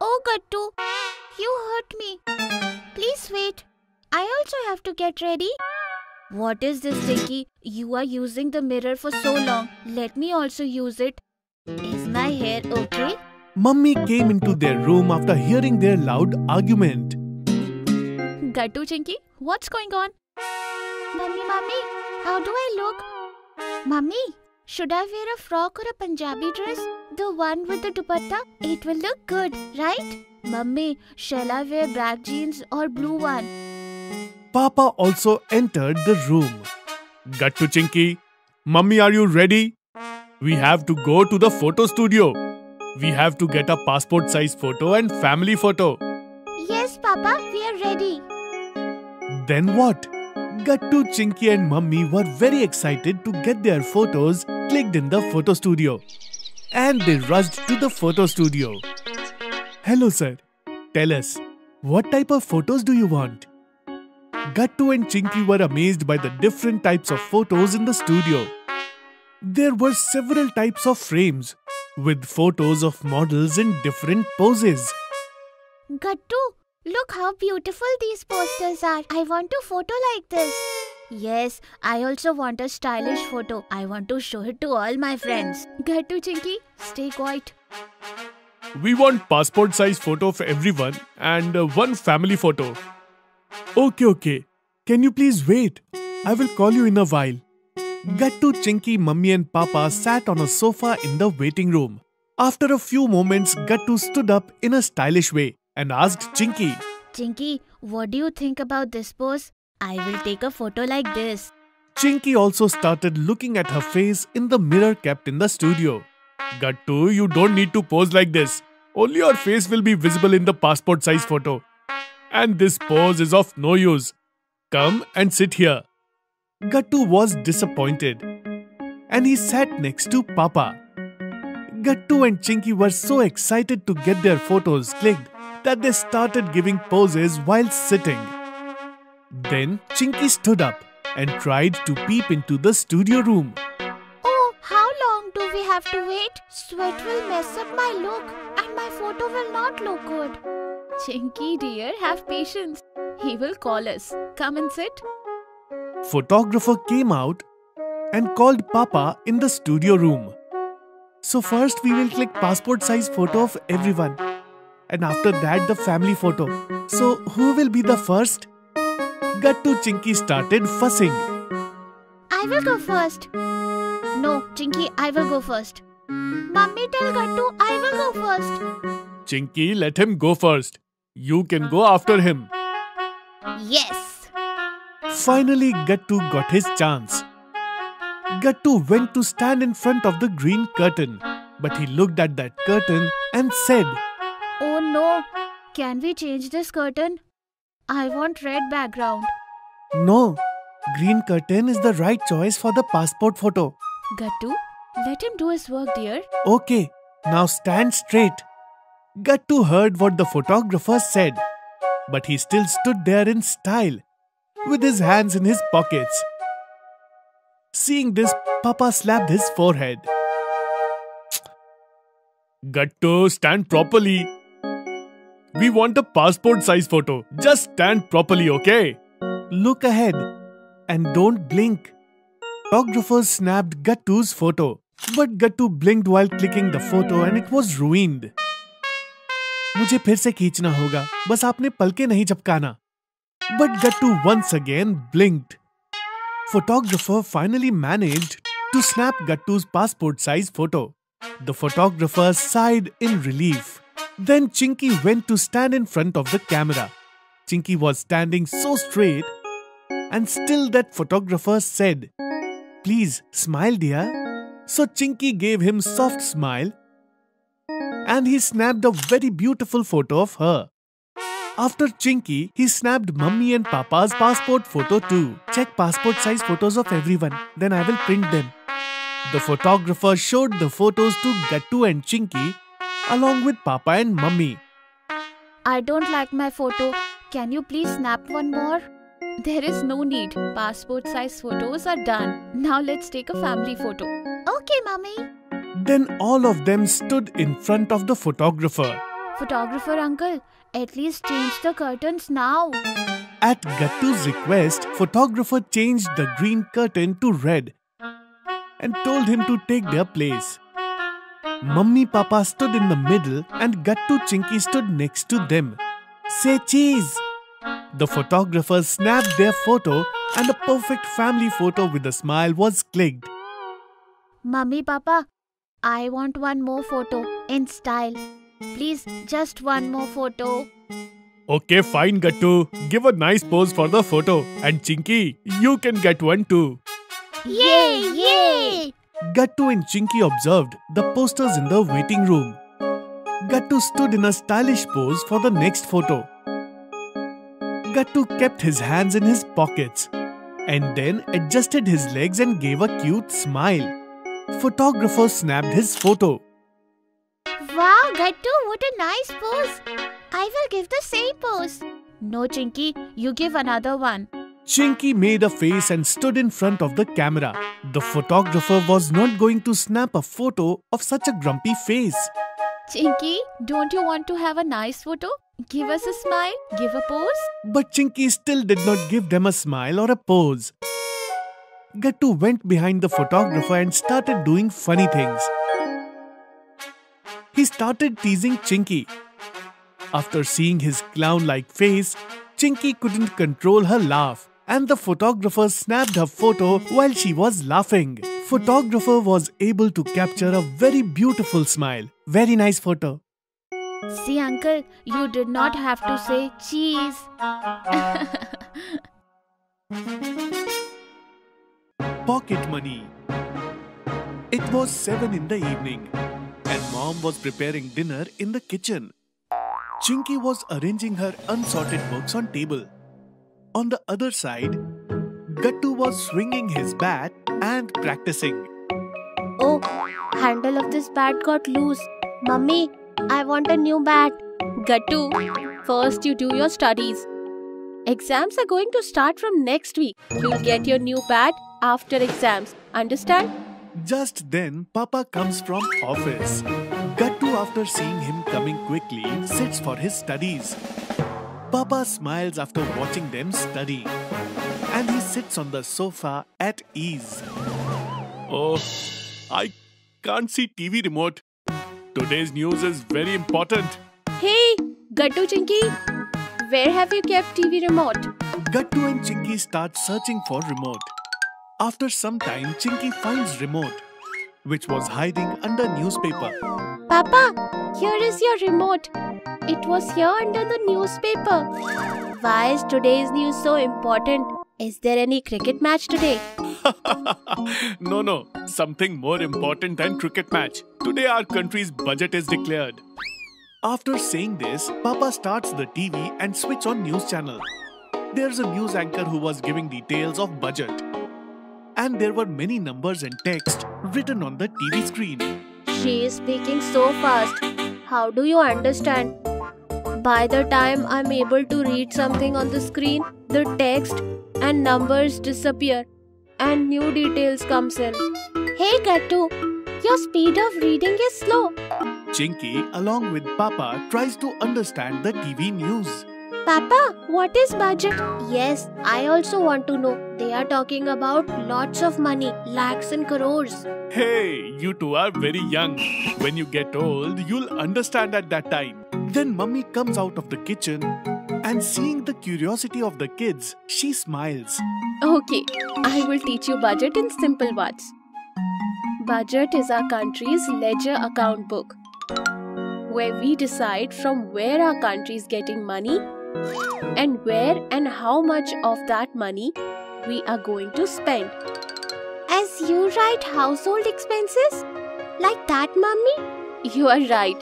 Oh, Gattu, you hurt me. Please wait. I also have to get ready. What is this, Chinky? You are using the mirror for so long. Let me also use it. Is my hair okay? Mummy came into their room after hearing their loud argument. Gattu, Chinky, what's going on? Mummy, how do I look? Mummy, should I wear a frock or a Punjabi dress? The one with the dupatta? It will look good, right? Mummy, shall I wear black jeans or blue one? Papa also entered the room. Gattu Chinky, Mummy, are you ready? We have to go to the photo studio. We have to get a passport size photo and family photo. Yes, Papa, we are ready. Then what? Gattu, Chinky and Mummy were very excited to get their photos clicked in the photo studio. And they rushed to the photo studio. Hello sir, tell us, what type of photos do you want? Gattu and Chinky were amazed by the different types of photos in the studio. There were several types of frames with photos of models in different poses. Gattu, look how beautiful these posters are. I want a photo like this. Yes, I also want a stylish photo. I want to show it to all my friends. Gattu, Chinky, stay quiet. We want passport size photo of everyone and one family photo. Okay. Can you please wait? I will call you in a while. Gattu, Chinky, Mummy and Papa sat on a sofa in the waiting room. After a few moments, Gattu stood up in a stylish way and asked Chinky, Chinky, what do you think about this pose? I will take a photo like this. Chinky also started looking at her face in the mirror kept in the studio. Gattu, you don't need to pose like this. Only your face will be visible in the passport size photo. And this pose is of no use. Come and sit here. Gattu was disappointed. And he sat next to Papa. Gattu and Chinky were so excited to get their photos clicked that they started giving poses while sitting. Then Chinky stood up and tried to peep into the studio room. Oh, how long do we have to wait? Sweat will mess up my look and my photo will not look good. Chinky dear, have patience. He will call us. Come and sit. Photographer came out and called Papa in the studio room. So first we will click passport size photo of everyone. And after that the family photo. So who will be the first? Gattu Chinky started fussing. I will go first. No, Chinky, I will go first. Mummy, tell Gattu I will go first. Chinky, let him go first. You can go after him. Yes. Finally, Gattu got his chance. Gattu went to stand in front of the green curtain. But he looked at that curtain and said, Oh no, can we change this curtain? I want red background. No, green curtain is the right choice for the passport photo. Gattu, let him do his work, dear. Okay, now stand straight. Gattu heard what the photographer said, but he still stood there in style, with his hands in his pockets. Seeing this, Papa slapped his forehead. Gattu, stand properly. We want a passport size photo. Just stand properly, okay? Look ahead and don't blink. Photographer snapped Gattu's photo, but Gattu blinked while clicking the photo and it was ruined. मुझे फिर से खींचना होगा, बस आपने पलके नहीं झपकाना. But Gattu once again blinked. Photographer finally managed to snap Gattu's passport size photo. The photographer sighed in relief. Then Chinky went to stand in front of the camera. Chinky was standing so straight, and still that photographer said, Please smile, dear. So Chinky gave him soft smile and he snapped a very beautiful photo of her. After Chinky, he snapped Mummy and Papa's passport photo too. Check passport size photos of everyone, then I will print them. The photographer showed the photos to Gattu and Chinky along with Papa and Mummy. I don't like my photo. Can you please snap one more? There is no need. Passport size photos are done. Now let's take a family photo. Okay, Mummy. Then all of them stood in front of the photographer. Photographer uncle, at least change the curtains now. At Gattu's request, photographer changed the green curtain to red and told him to take their place. Mummy Papa stood in the middle and Gattu Chinky stood next to them. Say cheese! The photographer snapped their photo and a perfect family photo with a smile was clicked. Mummy Papa, I want one more photo in style. Please, just one more photo. Okay, fine, Gattu. Give a nice pose for the photo. And Chinky, you can get one too. Yay! Yay! Gattu and Chinky observed the posters in the waiting room. Gattu stood in a stylish pose for the next photo. Gattu kept his hands in his pockets and then adjusted his legs and gave a cute smile. Photographer snapped his photo. Wow, Gattu, what a nice pose. I will give the same pose. No, Chinky, you give another one. Chinky made a face and stood in front of the camera. The photographer was not going to snap a photo of such a grumpy face. Chinky, don't you want to have a nice photo? Give us a smile, give a pose. But Chinky still did not give them a smile or a pose. Gattu went behind the photographer and started doing funny things. He started teasing Chinky. After seeing his clown-like face, Chinky couldn't control her laugh, and the photographer snapped her photo while she was laughing. Photographer was able to capture a very beautiful smile. Very nice photo. See, uncle, you did not have to say cheese. Pocket money. It was 7 in the evening, and Mom was preparing dinner in the kitchen. Chinky was arranging her unsorted books on table. On the other side, Gattu was swinging his bat and practicing. Oh, handle of this bat got loose. Mummy, I want a new bat. Gattu, first you do your studies. Exams are going to start from next week. You'll get your new bat after exams. Understand? Just then, Papa comes from office. Gattu, after seeing him coming quickly, sits for his studies. Papa smiles after watching them study, and he sits on the sofa at ease. Oh, I can't see TV remote. Today's news is very important. Hey, Gattu Chinky, where have you kept TV remote? Gattu and Chinky start searching for remote. After some time, Chinky finds remote, which was hiding under newspaper. Papa, here is your remote. It was here under the newspaper. Why is today's news so important? Is there any cricket match today? No, something more important than cricket match. Today our country's budget is declared. After saying this, Papa starts the TV and switch on news channel. There's a news anchor who was giving details of budget. And there were many numbers and text written on the TV screen. She is speaking so fast. How do you understand? By the time I'm able to read something on the screen, the text and numbers disappear and new details comes in. Hey Gattu, your speed of reading is slow. Chinky, along with Papa, tries to understand the TV news. Papa, what is budget? Yes, I also want to know. They are talking about lots of money, lakhs and crores. Hey, you two are very young. When you get old, you'll understand at that time. Then Mummy comes out of the kitchen and seeing the curiosity of the kids, she smiles. Okay, I will teach you budget in simple words. Budget is our country's ledger account book, where we decide from where our country is getting money and where and how much of that money we are going to spend. As you write household expenses? Like that, Mummy? You are right.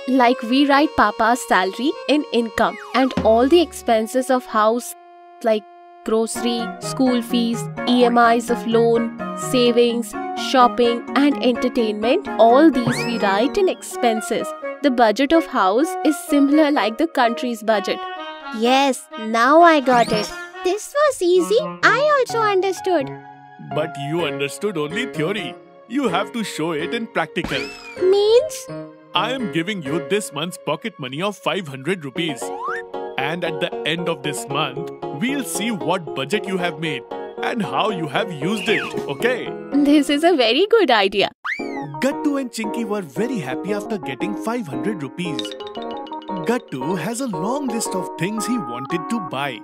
Like we write Papa's salary in income and all the expenses of house like grocery, school fees, EMIs of loan, savings, shopping and entertainment, all these we write in expenses. The budget of house is similar like the country's budget. Yes, now I got it. This was easy. I also understood. But you understood only theory. You have to show it in practical. Means? I am giving you this month's pocket money of 500 rupees. And at the end of this month, we'll see what budget you have made and how you have used it, okay? This is a very good idea. Gattu and Chinky were very happy after getting 500 rupees. Gattu has a long list of things he wanted to buy,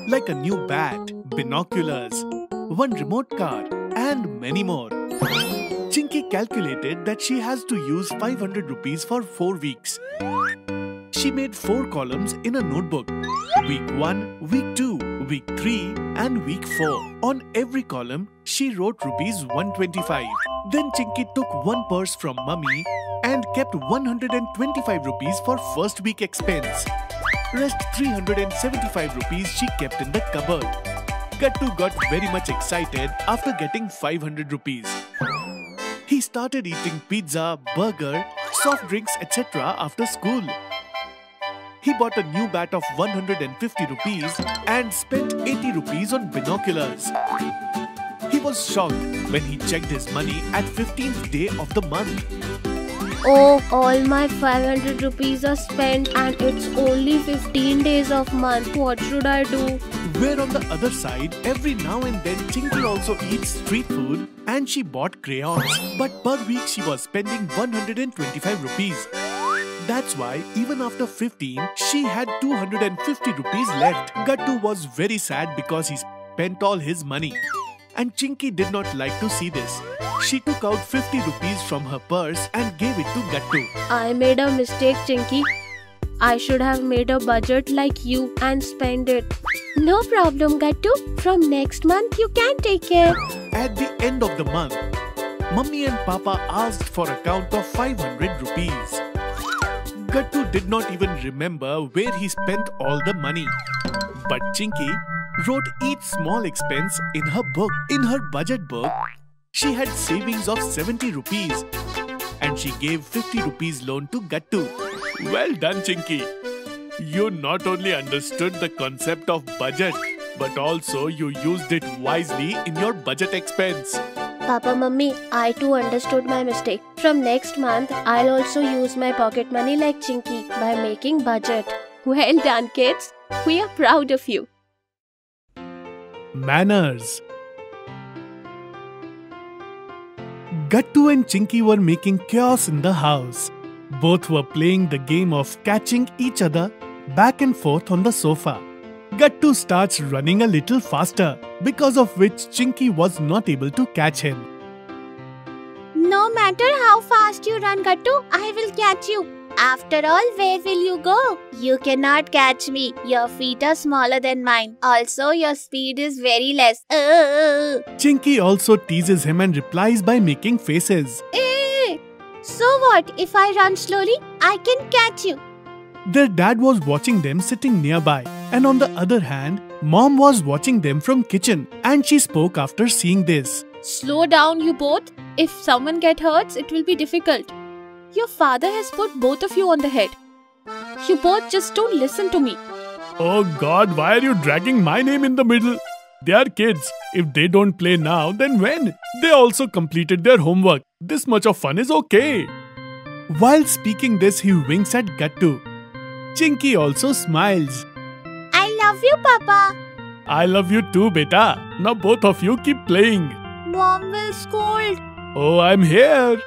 like a new bat, binoculars, one remote car, and many more. Chinky calculated that she has to use 500 rupees for 4 weeks. She made 4 columns in a notebook. Week 1, Week 2, Week 3 and Week 4. On every column, she wrote rupees 125. Then Chinky took one purse from Mummy and kept 125 rupees for first week expense. Rest 375 rupees she kept in the cupboard. Gattu got very much excited after getting 500 rupees. He started eating pizza, burger, soft drinks, etc. after school. He bought a new bat of 150 rupees and spent 80 rupees on binoculars. He was shocked when he checked his money at 15th day of the month. Oh, all my 500 rupees are spent and it's only 15 days of month. What should I do? Where on the other side, every now and then Chinky also eats street food and she bought crayons. But per week she was spending 125 rupees. That's why even after 15, she had 250 rupees left. Gattu was very sad because he spent all his money. And Chinky did not like to see this. She took out 50 rupees from her purse and gave it to Gattu. I made a mistake, Chinky. I should have made a budget like you and spend it. No problem, Gattu. From next month, you can take care. At the end of the month, Mummy and Papa asked for a count of 500 rupees. Gattu did not even remember where he spent all the money. But Chinky wrote each small expense in her book. In her budget book, she had savings of 70 rupees and she gave 50 rupees loan to Gattu. Well done, Chinky. You not only understood the concept of budget, but also you used it wisely in your budget expense. Papa, Mummy, I too understood my mistake. From next month, I'll also use my pocket money like Chinky by making budget. Well done, kids. We are proud of you. Manners. Gattu and Chinky were making chaos in the house. Both were playing the game of catching each other back and forth on the sofa. Gattu starts running a little faster, because of which Chinky was not able to catch him. No matter how fast you run, Gattu, I will catch you. After all, where will you go? You cannot catch me. Your feet are smaller than mine. Also, your speed is very less. Chinky also teases him and replies by making faces. So what? If I run slowly, I can catch you. Their dad was watching them sitting nearby, and on the other hand, Mom was watching them from kitchen, and she spoke after seeing this. Slow down, you both. If someone gets hurt, it will be difficult. Your father has put both of you on the head. You both just don't listen to me. Oh God, why are you dragging my name in the middle? They are kids. If they don't play now, then when? They also completed their homework. This much of fun is okay. While speaking this, he winks at Gattu. Chinky also smiles. I love you, Papa. I love you too, beta. Now both of you keep playing. Mom will scold. Oh, I'm here.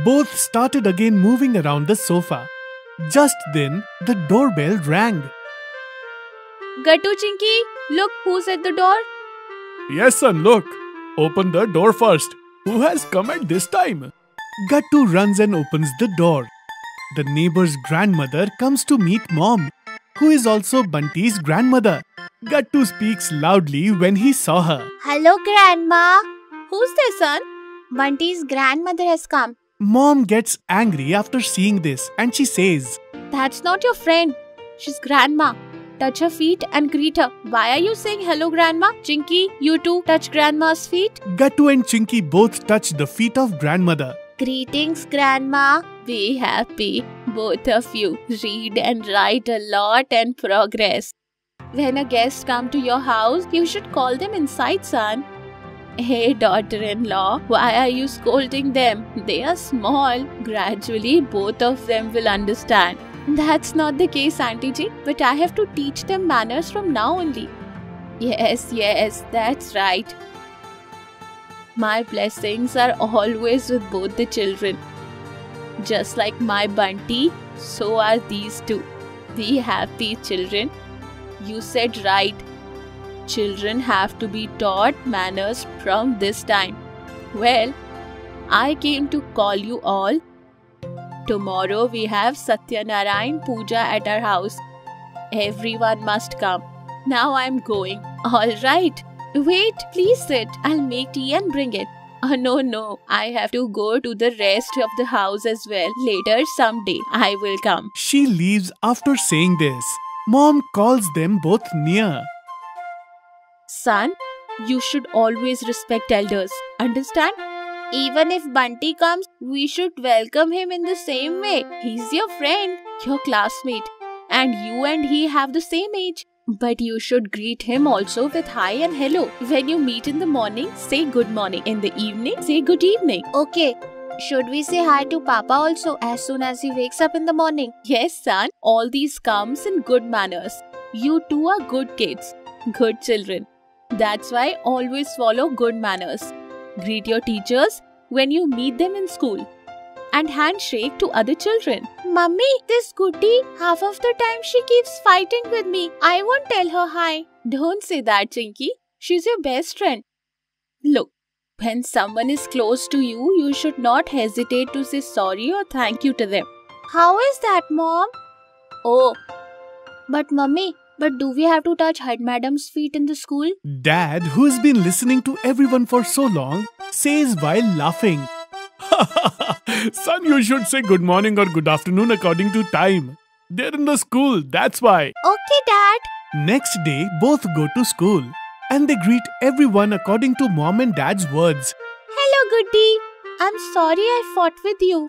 Both started again moving around the sofa. Just then, the doorbell rang. Gattu, Chinky, look who's at the door. Yes, son, look. Open the door first. Who has come at this time? Gattu runs and opens the door. The neighbor's grandmother comes to meet Mom, who is also Bunty's grandmother. Gattu speaks loudly when he saw her. Hello, Grandma. Who's there, son? Bunty's grandmother has come. Mom gets angry after seeing this and she says, That's not your friend. She's grandma. Touch her feet and greet her. Why are you saying hello, Grandma? Chinky, you too touch Grandma's feet. Gattu and Chinky both touch the feet of grandmother. Greetings, Grandma. Be happy. Both of you read and write a lot and progress. When a guest comes to your house, you should call them inside, son. Hey, daughter-in-law, why are you scolding them? They are small. Gradually, both of them will understand. That's not the case, Auntie Ji, but I have to teach them manners from now only. Yes, that's right. My blessings are always with both the children. Just like my Bunty, so are these two. Be happy, children. You said right. Children have to be taught manners from this time. Well, I came to call you all Tomorrow we have Satyanarayan Puja at our house. Everyone must come. Now I'm going. Alright. Wait, please sit. I'll make tea and bring it. No. I have to go to the rest of the house as well. Later, someday, I will come. She leaves after saying this. Mom calls them both near. Son, you should always respect elders. Understand? Even if Bunty comes, we should welcome him in the same way. He's your friend, your classmate, and you and he have the same age. But you should greet him also with hi and hello. When you meet in the morning, say good morning. In the evening, say good evening. Okay. Should we say hi to Papa also as soon as he wakes up in the morning? Yes, son. All these comes in good manners. You two are good kids, good children. That's why always follow good manners. Greet your teachers when you meet them in school. And handshake to other children. Mummy, this goody, half of the time she keeps fighting with me. I won't tell her hi. Don't say that, Chinky. She's your best friend. Look, when someone is close to you, you should not hesitate to say sorry or thank you to them. How is that, Mom? Oh, but Mummy, do we have to touch head madam's feet in the school? Dad, who's been listening to everyone for so long, says while laughing. Son, you should say good morning or good afternoon according to time. They're in the school, that's why. Okay, Dad. Next day, both go to school and they greet everyone according to Mom and Dad's words. Hello, Goody. I'm sorry I fought with you.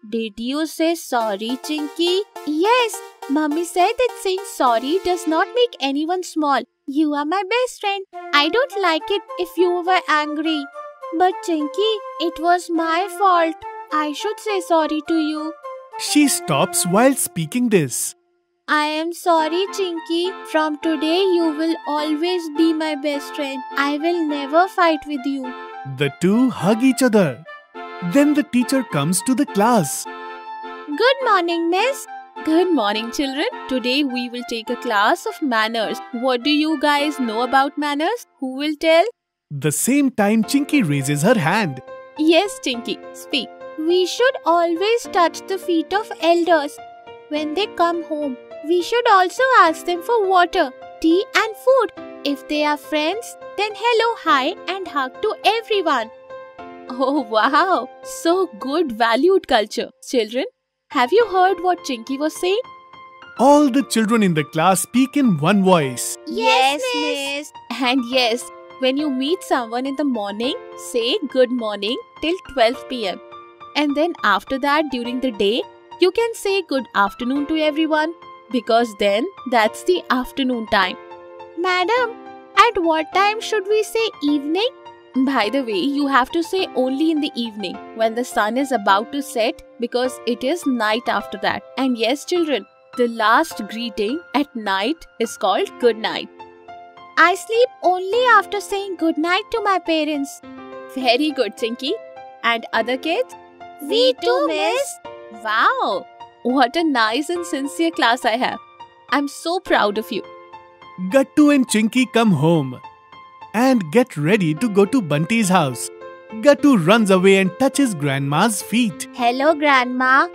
Did you say sorry, Chinky? Yes. Mummy said that saying sorry does not make anyone small. You are my best friend. I don't like it if you were angry. But Chinky, it was my fault. I should say sorry to you. She stops while speaking this. I am sorry, Chinky. From today, you will always be my best friend. I will never fight with you. The two hug each other. Then the teacher comes to the class. Good morning, miss. Good morning, children. Today we will take a class of manners. What do you guys know about manners? Who will tell? The same time, Chinky raises her hand. Yes, Chinky, speak. We should always touch the feet of elders. When they come home, we should also ask them for water, tea and food. If they are friends, then hello, hi and hug to everyone. Oh wow, so good valued culture. Children, have you heard what Chinky was saying? All the children in the class speak in one voice. Yes, miss. And yes, when you meet someone in the morning, say good morning till 12 p.m. And then after that, during the day, you can say good afternoon to everyone because then that's the afternoon time. Madam, at what time should we say evening? By the way, you have to say only in the evening when the sun is about to set because it is night after that. And yes, children, the last greeting at night is called good night. I sleep only after saying good night to my parents. Very good, Chinky. And other kids? We too, miss. Wow! What a nice and sincere class I have. I'm so proud of you. Gattu and Chinky come home and get ready to go to Bunty's house. Gattu runs away and touches Grandma's feet. Hello, Grandma.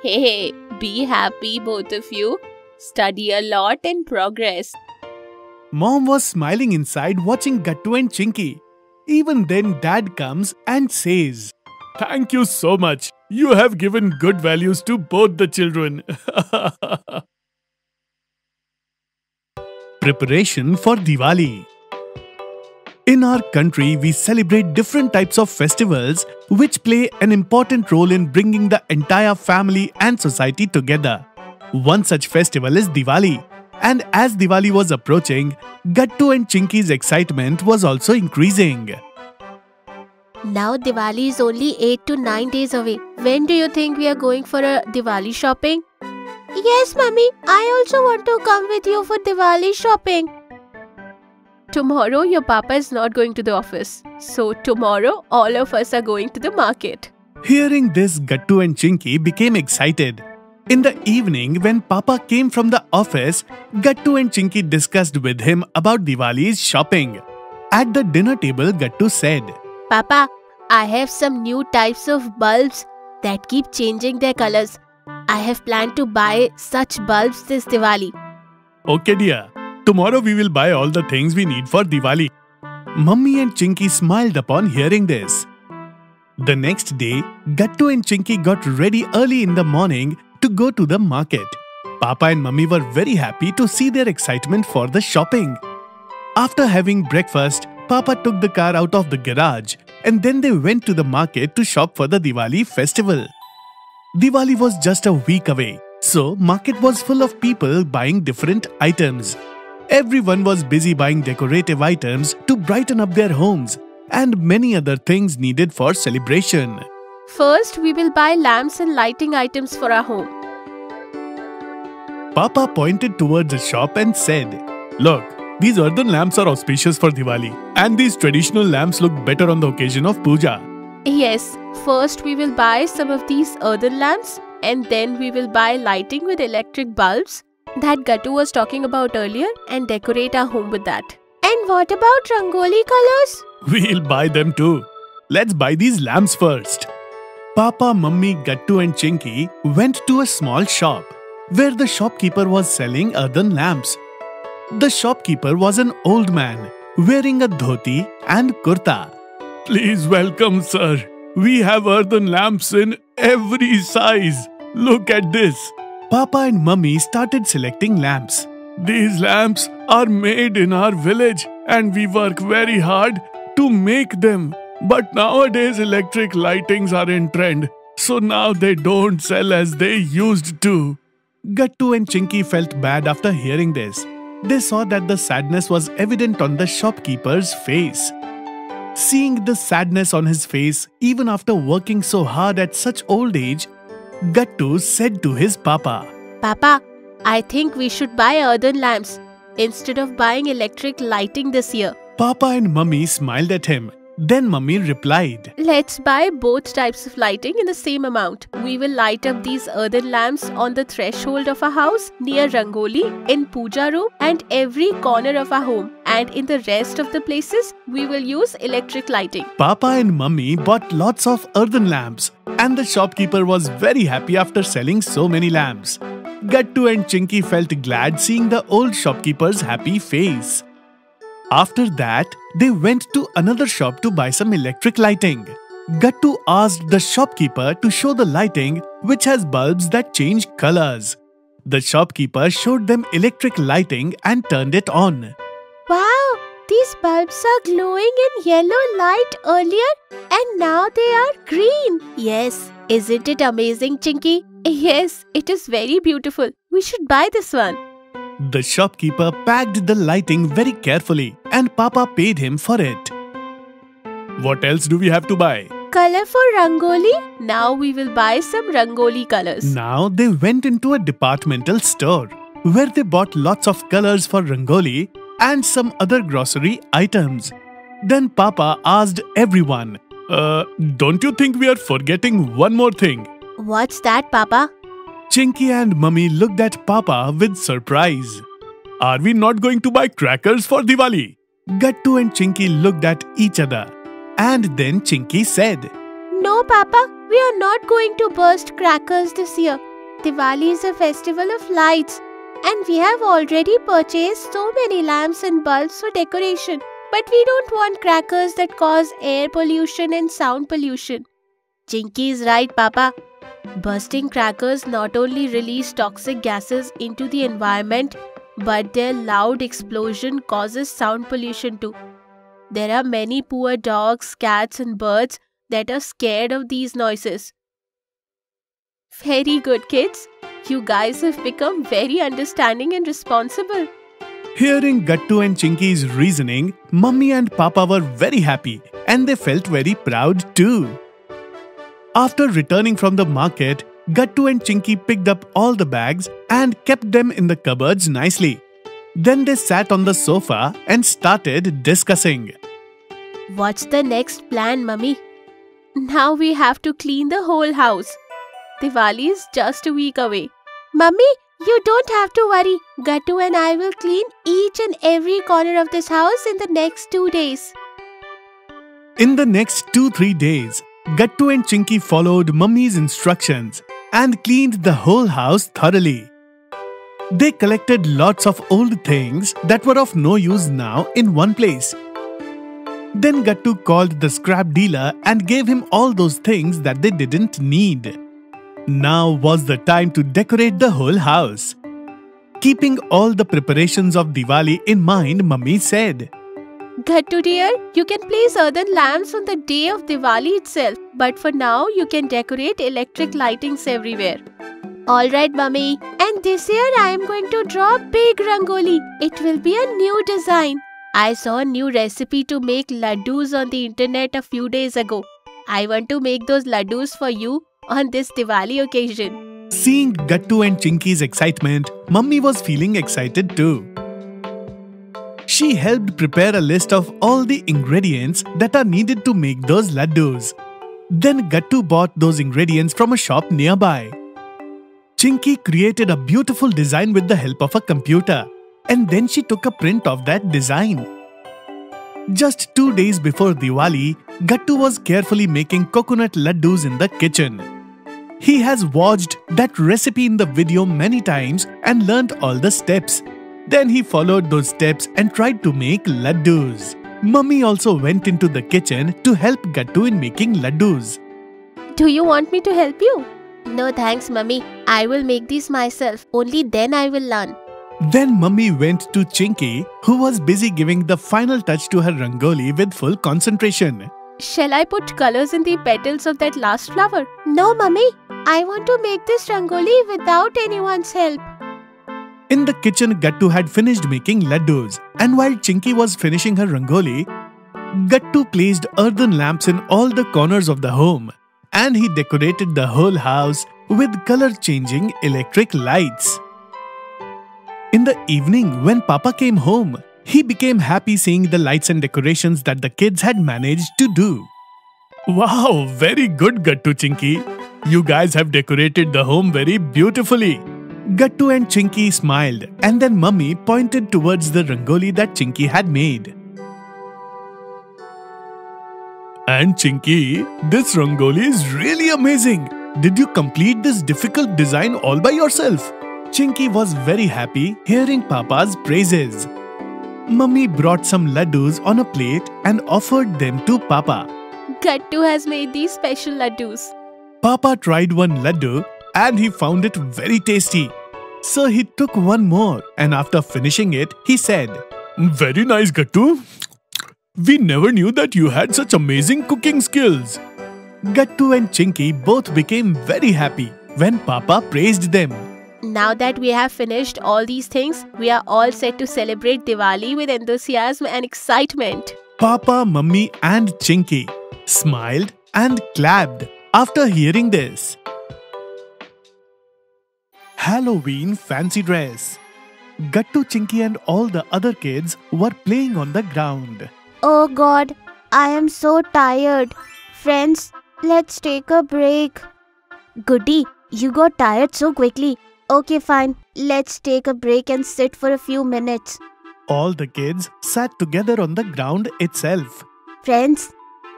Hey, be happy both of you. Study a lot and progress. Mom was smiling inside watching Gattu and Chinky. Even then Dad comes and says, "Thank you so much. You have given good values to both the children." Preparation for Diwali. In our country, we celebrate different types of festivals which play an important role in bringing the entire family and society together. One such festival is Diwali. And as Diwali was approaching, Gattu and Chinky's excitement was also increasing. Now Diwali is only 8 to 9 days away. When do you think we are going for a Diwali shopping? Yes, Mummy. I also want to come with you for Diwali shopping. Tomorrow your papa is not going to the office. So tomorrow all of us are going to the market. Hearing this, Gattu and Chinky became excited. In the evening, when Papa came from the office, Gattu and Chinky discussed with him about Diwali's shopping. At the dinner table, Gattu said, Papa, I have some new types of bulbs that keep changing their colors. I have planned to buy such bulbs this Diwali. Okay dear, tomorrow we will buy all the things we need for Diwali. Mummy and Chinky smiled upon hearing this. The next day, Gattu and Chinky got ready early in the morning to go to the market. Papa and Mummy were very happy to see their excitement for the shopping. After having breakfast, Papa took the car out of the garage and then they went to the market to shop for the Diwali festival. Diwali was just a week away, so market was full of people buying different items. Everyone was busy buying decorative items to brighten up their homes and many other things needed for celebration. First, we will buy lamps and lighting items for our home. Papa pointed towards a shop and said, "Look, these earthen lamps are auspicious for Diwali and these traditional lamps look better on the occasion of puja." Yes, first we will buy some of these earthen lamps and then we will buy lighting with electric bulbs that Gattu was talking about earlier and decorate our home with that. And what about rangoli colors? We'll buy them too. Let's buy these lamps first. Papa, Mummy, Gattu and Chinky went to a small shop where the shopkeeper was selling earthen lamps. The shopkeeper was an old man wearing a dhoti and kurta. "Please welcome, sir. We have earthen lamps in every size. Look at this." Papa and Mummy started selecting lamps. "These lamps are made in our village and we work very hard to make them. But nowadays electric lightings are in trend, so now they don't sell as they used to." Gattu and Chinky felt bad after hearing this. They saw that the sadness was evident on the shopkeeper's face. Seeing the sadness on his face even after working so hard at such old age, Gattu said to his papa, Papa, I think we should buy earthen lamps instead of buying electric lighting this year. Papa and Mummy smiled at him. Then Mummy replied, Let's buy both types of lighting in the same amount. We will light up these earthen lamps on the threshold of our house, near Rangoli, in puja room and every corner of our home. And in the rest of the places, we will use electric lighting. Papa and Mummy bought lots of earthen lamps and the shopkeeper was very happy after selling so many lamps. Gattu and Chinky felt glad seeing the old shopkeeper's happy face. After that, they went to another shop to buy some electric lighting. Gattu asked the shopkeeper to show the lighting which has bulbs that change colors. The shopkeeper showed them electric lighting and turned it on. Wow, these bulbs are glowing in yellow light earlier and now they are green. Yes, isn't it amazing, Chinky? Yes, it is very beautiful. We should buy this one. The shopkeeper packed the lighting very carefully and Papa paid him for it. What else do we have to buy? Color for Rangoli? Now we will buy some Rangoli colors. Now they went into a departmental store where they bought lots of colors for Rangoli and some other grocery items. Then Papa asked everyone, don't you think we are forgetting one more thing? What's that, Papa? Chinky and Mummy looked at Papa with surprise. Are we not going to buy crackers for Diwali? Gattu and Chinky looked at each other. And then Chinky said, No, Papa, we are not going to burst crackers this year. Diwali is a festival of lights. And we have already purchased so many lamps and bulbs for decoration. But we don't want crackers that cause air pollution and sound pollution. Chinky is right, Papa. Bursting crackers not only release toxic gases into the environment, but their loud explosion causes sound pollution too. There are many poor dogs, cats and birds that are scared of these noises. Very good, kids. You guys have become very understanding and responsible. Hearing Gattu and Chinky's reasoning, Mummy and Papa were very happy and they felt very proud too. After returning from the market, Gattu and Chinky picked up all the bags and kept them in the cupboards nicely. Then they sat on the sofa and started discussing. What's the next plan, Mummy? Now we have to clean the whole house. Diwali is just a week away. Mummy, you don't have to worry. Gattu and I will clean each and every corner of this house in the next 2 days. In the next 2-3 days, Gattu and Chinky followed Mummy's instructions and cleaned the whole house thoroughly. They collected lots of old things that were of no use now in one place. Then Gattu called the scrap dealer and gave him all those things that they didn't need. Now was the time to decorate the whole house. Keeping all the preparations of Diwali in mind, Mummy said, Gattu dear, you can place earthen lamps on the day of Diwali itself, but for now you can decorate electric lightings everywhere. Alright Mummy, and this year I am going to draw a big rangoli. It will be a new design. I saw a new recipe to make laddus on the internet a few days ago. I want to make those laddus for you on this Diwali occasion. Seeing Gattu and Chinky's excitement, Mummy was feeling excited too. She helped prepare a list of all the ingredients that are needed to make those laddus. Then Gattu bought those ingredients from a shop nearby. Chinky created a beautiful design with the help of a computer, and then she took a print of that design. Just 2 days before Diwali, Gattu was carefully making coconut laddus in the kitchen. He has watched that recipe in the video many times and learnt all the steps. Then he followed those steps and tried to make laddus. Mummy also went into the kitchen to help Gattu in making laddus. Do you want me to help you? No thanks, Mummy. I will make these myself. Only then I will learn. Then Mummy went to Chinky, who was busy giving the final touch to her rangoli with full concentration. Shall I put colors in the petals of that last flower? No, Mummy. I want to make this rangoli without anyone's help. In the kitchen, Gattu had finished making laddus, and while Chinky was finishing her rangoli, Gattu placed earthen lamps in all the corners of the home, and he decorated the whole house with color-changing electric lights. In the evening, when Papa came home, he became happy seeing the lights and decorations that the kids had managed to do. Wow, very good, Gattu Chinky. You guys have decorated the home very beautifully. Gattu and Chinky smiled, and then Mummy pointed towards the rangoli that Chinky had made. And Chinky, this rangoli is really amazing. Did you complete this difficult design all by yourself? Chinky was very happy hearing Papa's praises. Mummy brought some laddus on a plate and offered them to Papa. Gattu has made these special laddus. Papa tried one laddu and he found it very tasty. So he took one more, and after finishing it, he said, Very nice, Gattu. We never knew that you had such amazing cooking skills. Gattu and Chinky both became very happy when Papa praised them. Now that we have finished all these things, we are all set to celebrate Diwali with enthusiasm and excitement. Papa, Mummy and Chinky smiled and clapped after hearing this. Halloween fancy dress. Gattu, Chinky and all the other kids were playing on the ground. Oh God, I am so tired. Friends, let's take a break. Goody, you got tired so quickly. Okay, fine. Let's take a break and sit for a few minutes. All the kids sat together on the ground itself. Friends,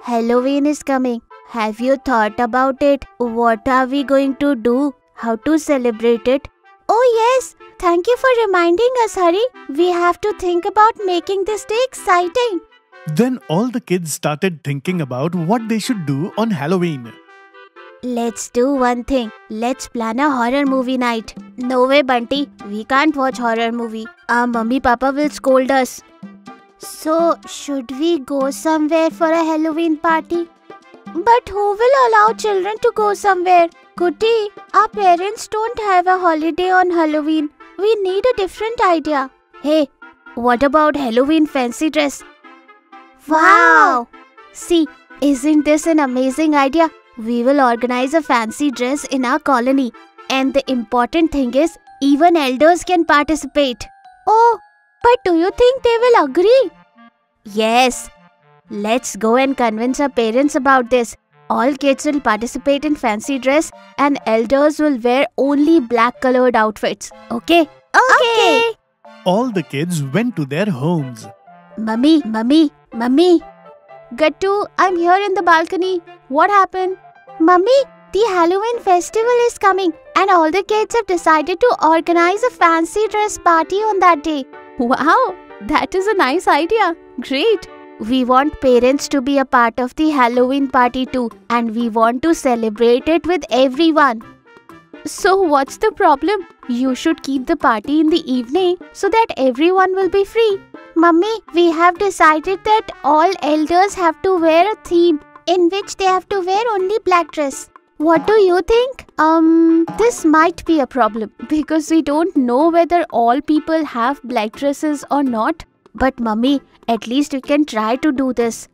Halloween is coming. Have you thought about it? What are we going to do? How to celebrate it? Oh yes, thank you for reminding us, Hari. We have to think about making this day exciting. Then all the kids started thinking about what they should do on Halloween. Let's do one thing. Let's plan a horror movie night. No way, Bunty. We can't watch horror movie. Our mummy papa will scold us. So, should we go somewhere for a Halloween party? But who will allow children to go somewhere? Goody, our parents don't have a holiday on Halloween. We need a different idea. Hey, what about Halloween fancy dress? Wow! See, isn't this an amazing idea? We will organize a fancy dress in our colony. And the important thing is, even elders can participate. Oh, but do you think they will agree? Yes. Let's go and convince our parents about this. All kids will participate in fancy dress and elders will wear only black colored outfits. Okay? Okay. All the kids went to their homes. Mummy. Gattu, I'm here in the balcony. What happened? Mummy, the Halloween festival is coming and all the kids have decided to organize a fancy dress party on that day. Wow, that is a nice idea. Great. We want parents to be a part of the Halloween party too, and we want to celebrate it with everyone. So what's the problem? You should keep the party in the evening so that everyone will be free. Mummy, we have decided that all elders have to wear a theme in which they have to wear only black dress. What do you think? This might be a problem because we don't know whether all people have black dresses or not. But Mummy, at least we can try to do this.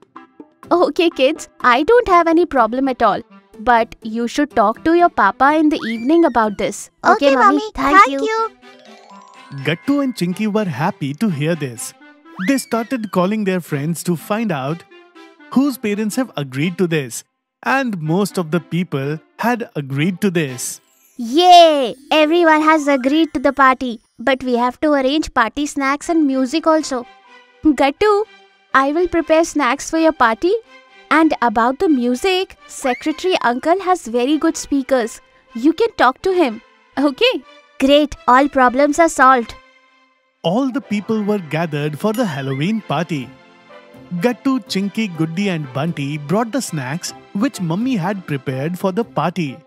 Okay kids, I don't have any problem at all. But you should talk to your papa in the evening about this. Okay, Mummy. Thank you. Gattu and Chinky were happy to hear this. They started calling their friends to find out whose parents have agreed to this. And most of the people had agreed to this. Yay! Everyone has agreed to the party. But we have to arrange party snacks and music also. Gattu, I will prepare snacks for your party. And about the music, Secretary Uncle has very good speakers. You can talk to him. Okay? Great. All problems are solved. All the people were gathered for the Halloween party. Gattu, Chinky, Goody and Bunty brought the snacks which Mummy had prepared for the party.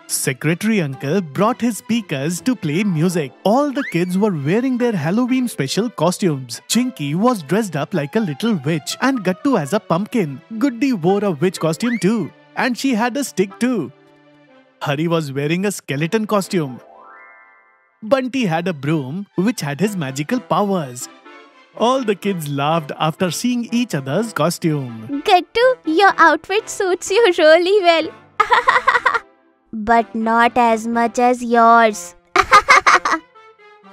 Secretary Uncle brought his speakers to play music. All the kids were wearing their Halloween special costumes. Chinky was dressed up like a little witch and Gattu as a pumpkin. Goody wore a witch costume too, and she had a stick too. Hari was wearing a skeleton costume. Bunty had a broom which had his magical powers. All the kids laughed after seeing each other's costume. Gattu, your outfit suits you really well. But not as much as yours.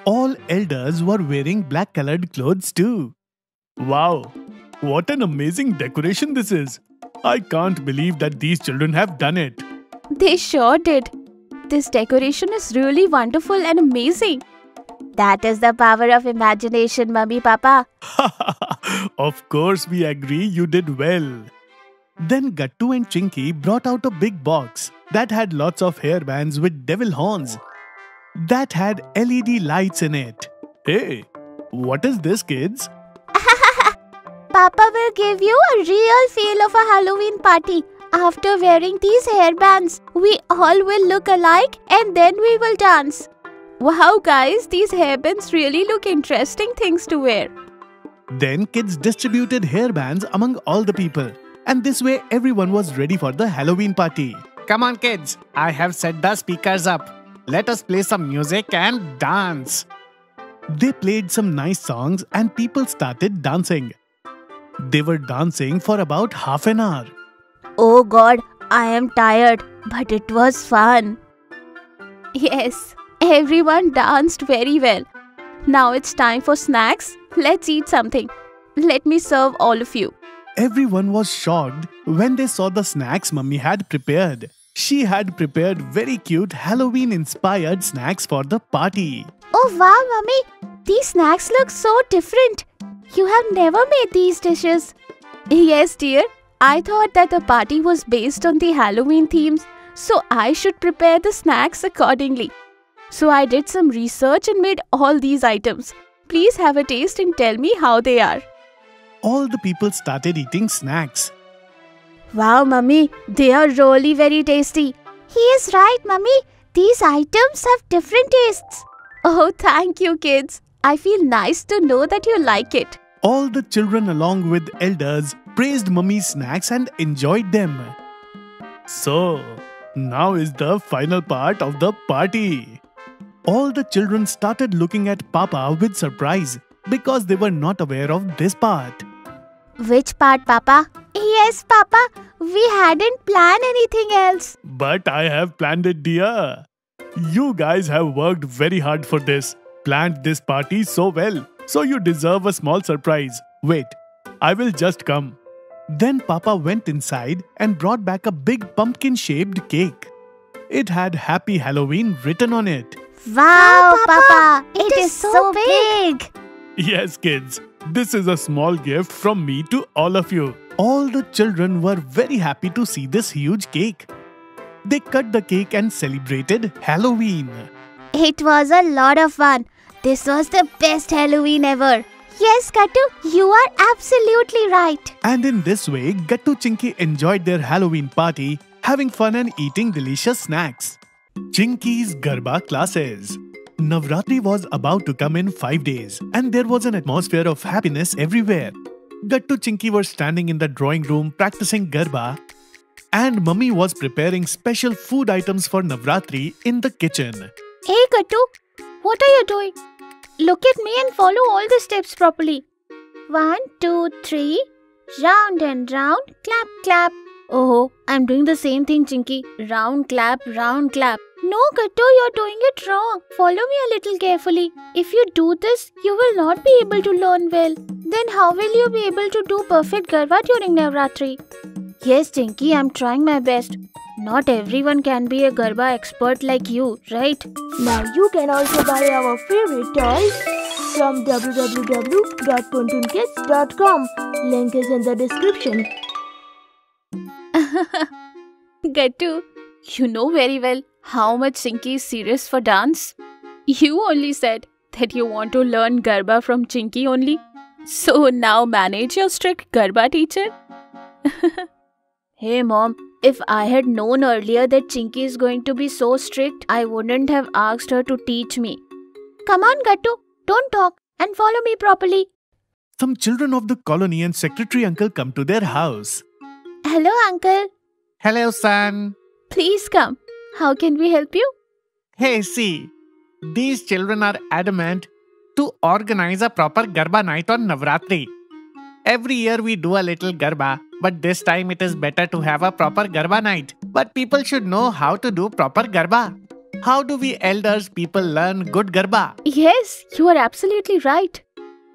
All elders were wearing black colored clothes too. Wow, what an amazing decoration this is. I can't believe that these children have done it. They sure did. This decoration is really wonderful and amazing. That is the power of imagination, Mummy Papa. Of course we agree you did well. Then Gattu and Chinky brought out a big box that had lots of hairbands with devil horns. That had LED lights in it. Hey, what is this, kids? Papa will give you a real feel of a Halloween party. After wearing these hairbands, we all will look alike and then we will dance. Wow guys, these hairbands really look interesting things to wear. Then kids distributed hairbands among all the people. And this way everyone was ready for the Halloween party. Come on kids, I have set the speakers up. Let us play some music and dance. They played some nice songs and people started dancing. They were dancing for about half an hour. Oh God, I am tired, but it was fun. Yes, everyone danced very well. Now it's time for snacks. Let's eat something. Let me serve all of you. Everyone was shocked when they saw the snacks Mummy had prepared. She had prepared very cute Halloween-inspired snacks for the party. Oh wow, Mummy! These snacks look so different. You have never made these dishes. Yes, dear. I thought that the party was based on the Halloween themes, so I should prepare the snacks accordingly. So I did some research and made all these items. Please have a taste and tell me how they are. All the people started eating snacks. Wow, Mummy, they are really very tasty. He is right, Mummy. These items have different tastes. Oh, thank you, kids. I feel nice to know that you like it. All the children along with elders praised Mummy's snacks and enjoyed them. So, now is the final part of the party. All the children started looking at Papa with surprise because they were not aware of this part. Which part, Papa? Yes, Papa. We hadn't planned anything else. But I have planned it, dear. You guys have worked very hard for this. Planned this party so well. So you deserve a small surprise. Wait, I will just come. Then Papa went inside and brought back a big pumpkin-shaped cake. It had Happy Halloween written on it. Wow, Papa! It is so big! Yes, kids. This is a small gift from me to all of you. All the children were very happy to see this huge cake. They cut the cake and celebrated Halloween. It was a lot of fun. This was the best Halloween ever. Yes, Gattu, you are absolutely right. And in this way, Gattu Chinky enjoyed their Halloween party, having fun and eating delicious snacks. Chinky's Garba classes. Navratri was about to come in 5 days, and there was an atmosphere of happiness everywhere. Gattu Chinky were standing in the drawing room practicing Garba, and Mummy was preparing special food items for Navratri in the kitchen. Hey, Gattu, what are you doing? Look at me and follow all the steps properly. 1, 2, 3. Round and round. Clap, clap. Oh, I'm doing the same thing, Chinky. Round, clap, round, clap. No, Gattu, you're doing it wrong. Follow me a little carefully. If you do this, you will not be able to learn well. Then how will you be able to do perfect Garba during Navratri? Yes, Chinky, I'm trying my best. Not everyone can be a Garba expert like you, right? Now you can also buy our favorite toys from www.PunToonKids.com. Link is in the description. Gattu, you know very well how much Chinky is serious for dance. You only said that you want to learn Garba from Chinky only. So now manage your strict Garba teacher. Hey Mom, if I had known earlier that Chinky is going to be so strict, I wouldn't have asked her to teach me. Come on, Gattu, don't talk and follow me properly. Some children of the colony and secretary uncle come to their house. Hello, Uncle. Hello, son. Please come. How can we help you? Hey, see, these children are adamant to organize a proper Garba night on Navratri. Every year we do a little Garba, but this time it is better to have a proper Garba night. But people should know how to do proper Garba. How do we elders people learn good Garba? Yes, you are absolutely right.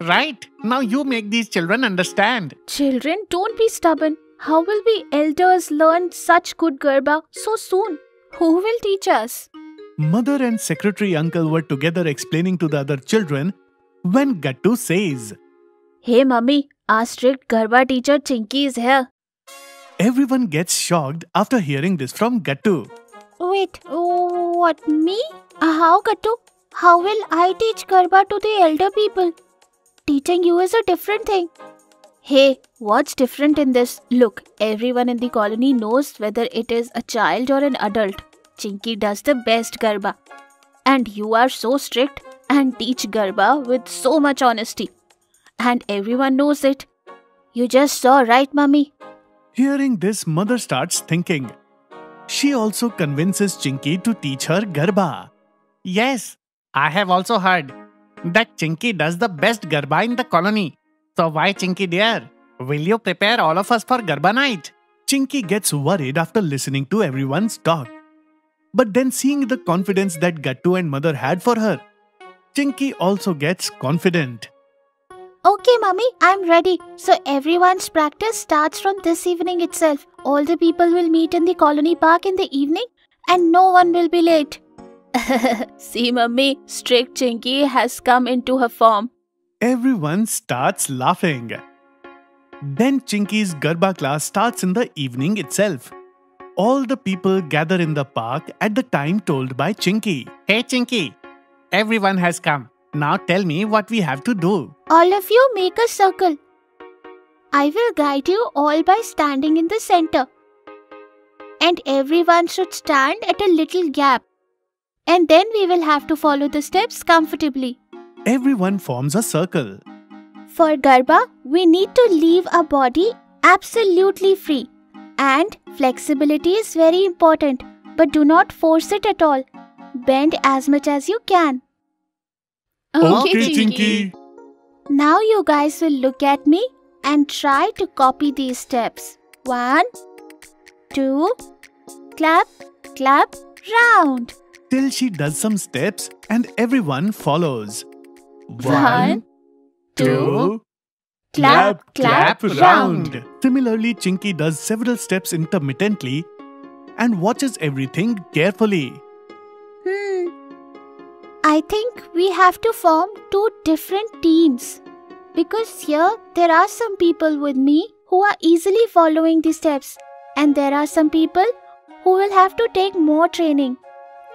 Right. Now you make these children understand. Children, don't be stubborn. How will we elders learn such good Garba so soon? Who will teach us? Mother and secretary uncle were together explaining to the other children when Gattu says, Hey Mummy, our strict Garba teacher Chinky is here. Everyone gets shocked after hearing this from Gattu. Wait, what, me? How, Gattu? How will I teach Garba to the elder people? Teaching you is a different thing. Hey, what's different in this? Look, everyone in the colony knows whether it is a child or an adult. Chinky does the best Garba. And you are so strict and teach Garba with so much honesty. And everyone knows it. You just saw, right, Mummy? Hearing this, Mother starts thinking. She also convinces Chinky to teach her Garba. Yes, I have also heard that Chinky does the best Garba in the colony. So why, Chinky dear, will you prepare all of us for Garba night? Chinky gets worried after listening to everyone's talk. But then seeing the confidence that Gattu and Mother had for her, Chinky also gets confident. Okay, Mummy, I'm ready. So everyone's practice starts from this evening itself. All the people will meet in the colony park in the evening and no one will be late. See, Mummy, strict Chinky has come into her form. Everyone starts laughing. Then Chinky's Garba class starts in the evening itself. All the people gather in the park at the time told by Chinky. Hey Chinky, everyone has come. Now tell me what we have to do. All of you make a circle. I will guide you all by standing in the center. And everyone should stand at a little gap. And then we will have to follow the steps comfortably. Everyone forms a circle. For Garba, we need to leave our body absolutely free. And flexibility is very important. But do not force it at all. Bend as much as you can. Okay, Chinky. Now you guys will look at me and try to copy these steps. 1, 2, clap, clap, round. Till she does some steps and everyone follows. 1, 2, clap, clap, round. Similarly, Chinky does several steps intermittently and watches everything carefully. I think we have to form 2 different teams. Because here there are some people with me who are easily following the steps, and there are some people who will have to take more training.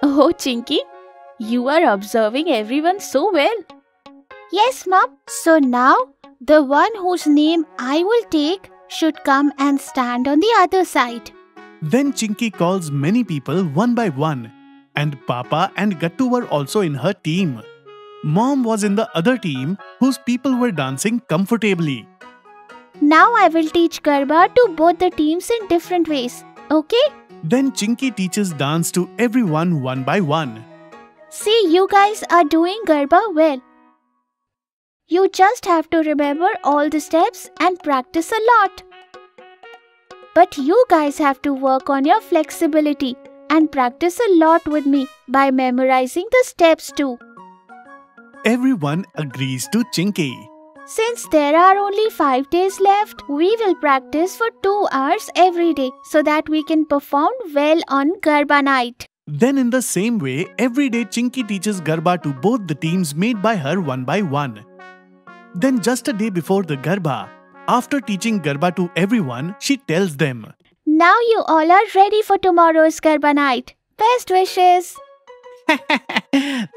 Oh, Chinky, you are observing everyone so well. Yes, Mom. So now, the one whose name I will take should come and stand on the other side. Then Chinky calls many people one by one, and Papa and Gattu were also in her team. Mom was in the other team whose people were dancing comfortably. Now I will teach Garba to both the teams in different ways, okay? Then Chinky teaches dance to everyone one by one. See, you guys are doing Garba well. You just have to remember all the steps and practice a lot. But you guys have to work on your flexibility and practice a lot with me by memorizing the steps too. Everyone agrees to Chinky. Since there are only 5 days left, we will practice for 2 hours every day so that we can perform well on Garba night. Then in the same way, every day Chinky teaches Garba to both the teams made by her one by one. Then just a day before the Garba, after teaching Garba to everyone, she tells them, Now you all are ready for tomorrow's Garba night. Best wishes!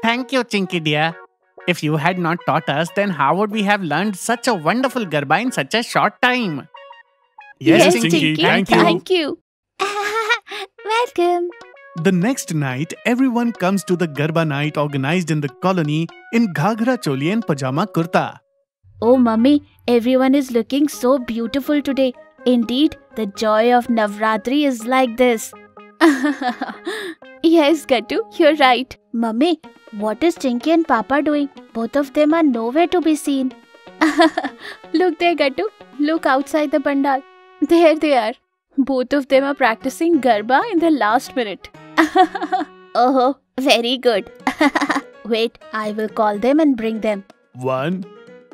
Thank you, Chinky dear. If you had not taught us, then how would we have learned such a wonderful Garba in such a short time? Yes, Chinky, thank you. Welcome. The next night, everyone comes to the Garba night organized in the colony in Ghagra Choli and Pajama Kurta. Oh, Mummy, everyone is looking so beautiful today. Indeed, the joy of Navratri is like this. Yes, Gattu, you're right. Mummy, what is Chinky and Papa doing? Both of them are nowhere to be seen. Look there, Gattu. Look outside the pandal. There they are. Both of them are practicing Garba in the last minute. Oh, very good. Wait, I will call them and bring them. 1,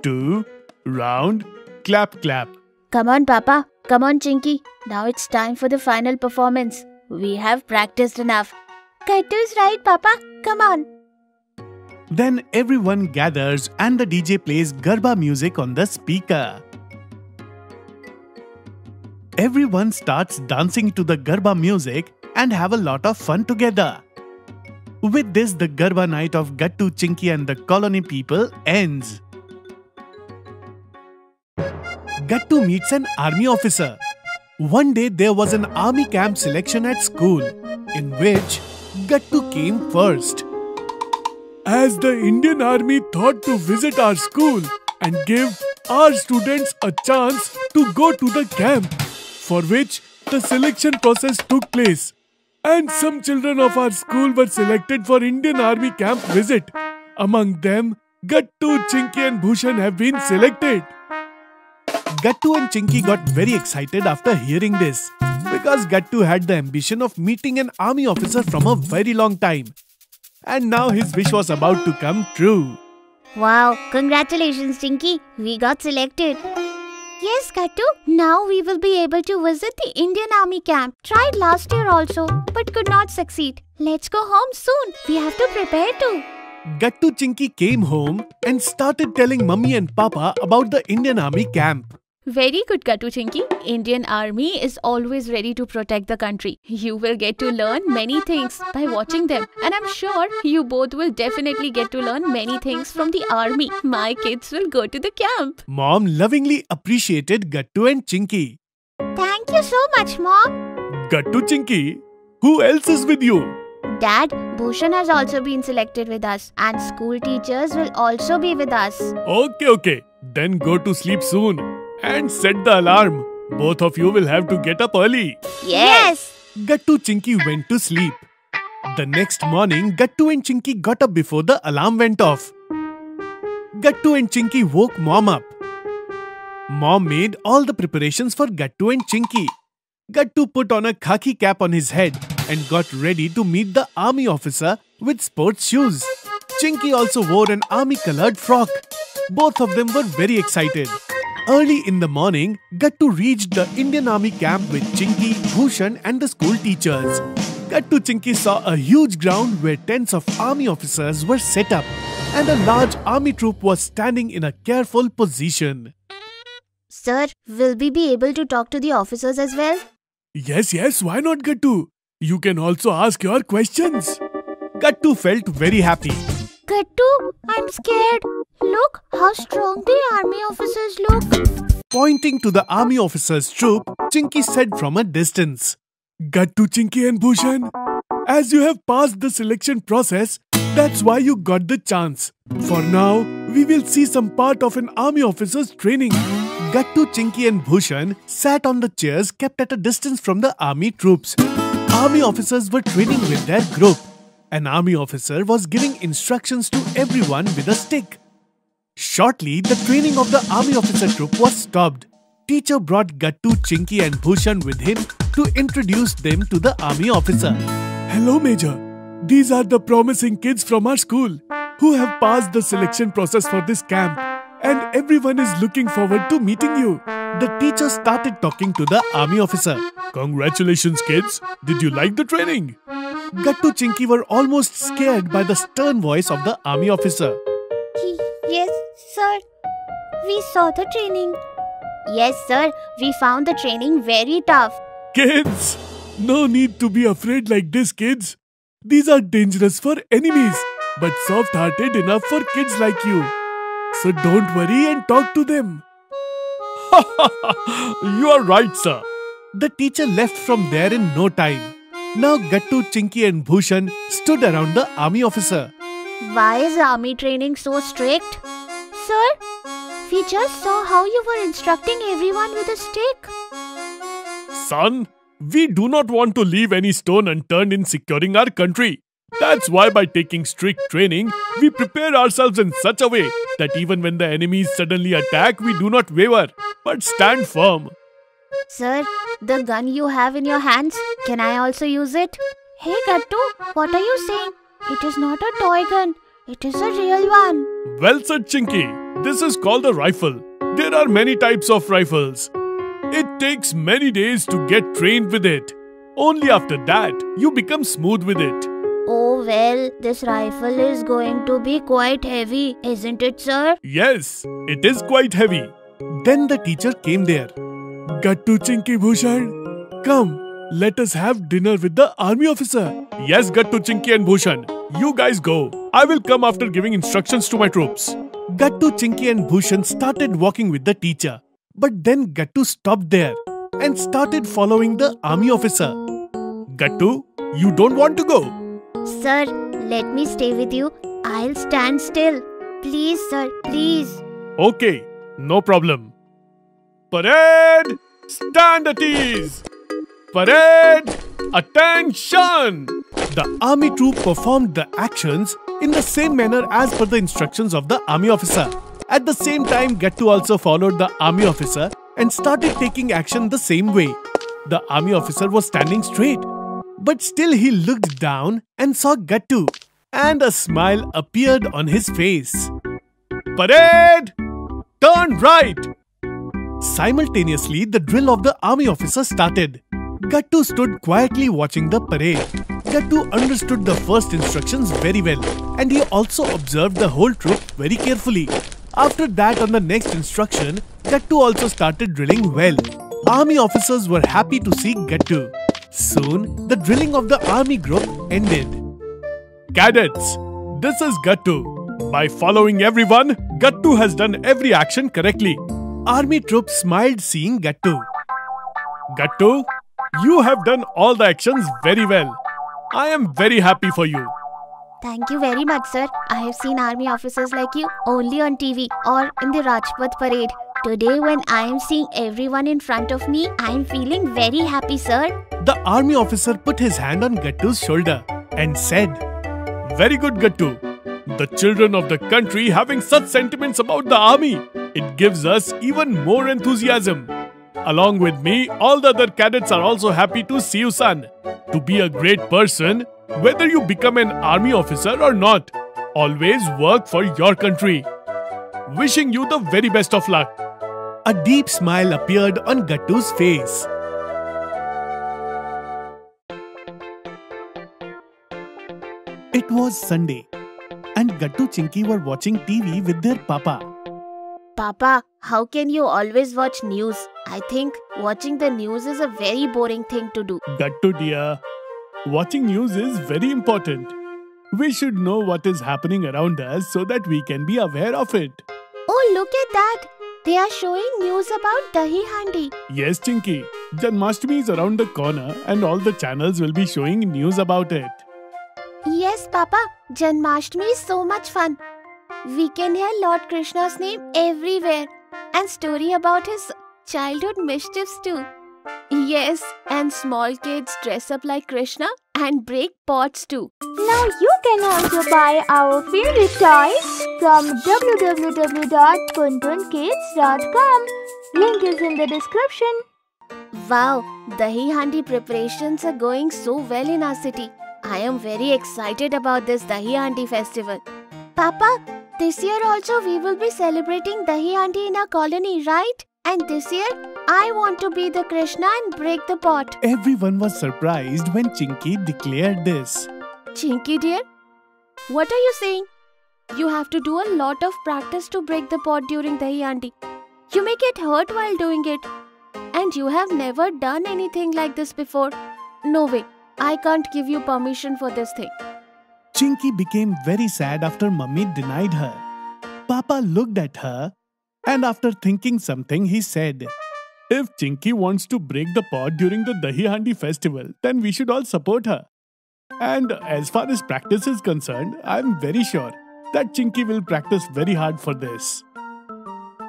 2, round, clap, clap. Come on, Papa. Come on, Chinky. Now it's time for the final performance. We have practiced enough. Gattu's right, Papa. Come on. Then everyone gathers and the DJ plays Garba music on the speaker. Everyone starts dancing to the Garba music and have a lot of fun together. With this, the Garba night of Gattu, Chinky and the colony people ends. Gattu meets an army officer. One day there was an army camp selection at school, in which Gattu came first. As the Indian Army thought to visit our school and give our students a chance to go to the camp, for which the selection process took place, and some children of our school were selected for Indian Army camp visit. Among them, Gattu, Chinky and Bhushan have been selected. Gattu and Chinky got very excited after hearing this, because Gattu had the ambition of meeting an army officer from a very long time. And now his wish was about to come true. Wow, congratulations, Chinky. We got selected. Yes, Gattu. Now we will be able to visit the Indian Army camp. Tried last year also, but could not succeed. Let's go home soon. We have to prepare too. Gattu Chinky came home and started telling Mummy and Papa about the Indian Army camp. Very good, Gattu Chinky. Indian Army is always ready to protect the country. You will get to learn many things by watching them. And I'm sure you both will definitely get to learn many things from the army. My kids will go to the camp. Mom lovingly appreciated Gattu and Chinky. Thank you so much, Mom. Gattu Chinky, who else is with you? Dad, Bhushan has also been selected with us, and school teachers will also be with us. Okay. Then go to sleep soon and set the alarm. Both of you will have to get up early. Yes! Gattu Chinky went to sleep. The next morning, Gattu and Chinky got up before the alarm went off. Gattu and Chinky woke Mom up. Mom made all the preparations for Gattu and Chinky. Gattu put on a khaki cap on his head and got ready to meet the army officer with sports shoes. Chinky also wore an army-colored frock. Both of them were very excited. Early in the morning, Gattu reached the Indian Army camp with Chinky, Bhushan and the school teachers. Gattu Chinky saw a huge ground where tents of army officers were set up and a large army troop was standing in a careful position. Sir, Will we be able to talk to the officers as well? Yes, why not, Gattu? You can also ask your questions. Gattu felt very happy. Gattu, I'm scared. Look how strong the army officers look. Pointing to the army officers' troop, Chinky said from a distance, Gattu, Chinky and Bhushan, as you have passed the selection process, that's why you got the chance. For now, we will see some part of an army officer's training. Gattu, Chinky and Bhushan sat on the chairs kept at a distance from the army troops. Army officers were training with their group. An army officer was giving instructions to everyone with a stick. Shortly, the training of the army officer troop was stopped. Teacher brought Gattu, Chinky and Bhushan with him to introduce them to the army officer. Hello, Major. These are the promising kids from our school who have passed the selection process for this camp, and everyone is looking forward to meeting you. The teacher started talking to the army officer. Congratulations, kids. Did you like the training? Gattu, Chinky were almost scared by the stern voice of the army officer. Yes, sir. We saw the training. Yes, sir. We found the training very tough. Kids, no need to be afraid like this, kids. These are dangerous for enemies, but soft-hearted enough for kids like you. So don't worry and talk to them. You are right, sir. The teacher left from there in no time. Now Gattu, Chinky and Bhushan stood around the army officer. Why is army training so strict? Sir, we just saw how you were instructing everyone with a stick. Son, we do not want to leave any stone unturned in securing our country. That's why by taking strict training, we prepare ourselves in such a way that even when the enemies suddenly attack, we do not waver, but stand firm. Sir, the gun you have in your hands, can I also use it? Hey Gattu, what are you saying? It is not a toy gun. It is a real one. Well said, Chinky. This is called a rifle. There are many types of rifles. It takes many days to get trained with it. Only after that, you become smooth with it. Oh well, this rifle is going to be quite heavy, isn't it, sir? Yes, it is quite heavy. Then the teacher came there. Gattu, Chinky, Bhushan, come, let us have dinner with the army officer. Yes, Gattu, Chinky and Bhushan, you guys go. I will come after giving instructions to my troops. Gattu, Chinky and Bhushan started walking with the teacher. But then Gattu stopped there and started following the army officer. Gattu, you don't want to go? Sir, let me stay with you. I'll stand still. Please, sir, please. Okay, no problem. Parade! Stand at ease! Parade! Attention! The army troop performed the actions in the same manner as per the instructions of the army officer. At the same time, Gattu also followed the army officer and started taking action the same way. The army officer was standing straight, but still he looked down and saw Gattu, and a smile appeared on his face. Parade! Turn right! Simultaneously, the drill of the army officer started. Gattu stood quietly watching the parade. Gattu understood the first instructions very well, and he also observed the whole troop very carefully. After that, on the next instruction, Gattu also started drilling well. Army officers were happy to see Gattu. Soon, the drilling of the army group ended. Cadets, this is Gattu. By following everyone, Gattu has done every action correctly. Army troops smiled seeing Gattu. Gattu, you have done all the actions very well. I am very happy for you. Thank you very much, sir. I have seen army officers like you only on TV or in the Rajpath parade. Today, when I am seeing everyone in front of me, I am feeling very happy, sir. The army officer put his hand on Gattu's shoulder and said, Very good, Gattu. The children of the country having such sentiments about the army. It gives us even more enthusiasm. Along with me, all the other cadets are also happy to see you, son. To be a great person, whether you become an army officer or not, always work for your country. Wishing you the very best of luck. A deep smile appeared on Gattu's face. It was Sunday, and Gattu Chinky were watching TV with their papa. Papa, how can you always watch news? I think watching the news is a very boring thing to do. Gattu dear, watching news is very important. We should know what is happening around us so that we can be aware of it. Oh, look at that! They are showing news about Dahi Handi. Yes, Chinky. Janmashtami is around the corner and all the channels will be showing news about it. Yes, Papa. Janmashtami is so much fun. We can hear Lord Krishna's name everywhere and story about his childhood mischiefs too. Yes, and small kids dress up like Krishna and break pots too. Now you can also buy our favorite toys from www.puntoonkid's.com. Link is in the description. Wow, Dahi Handi preparations are going so well in our city. I am very excited about this Dahi Handi festival. Papa, this year also we will be celebrating Dahi Handi in our colony, right? And this year, I want to be the Krishna and break the pot. Everyone was surprised when Chinky declared this. Chinky dear, what are you saying? You have to do a lot of practice to break the pot during Dahi Handi. You may get hurt while doing it. And you have never done anything like this before. No way, I can't give you permission for this thing. Chinky became very sad after Mummy denied her. Papa looked at her and after thinking something, he said, "If Chinky wants to break the pot during the Dahi Handi festival, then we should all support her. And as far as practice is concerned, I am very sure that Chinky will practice very hard for this."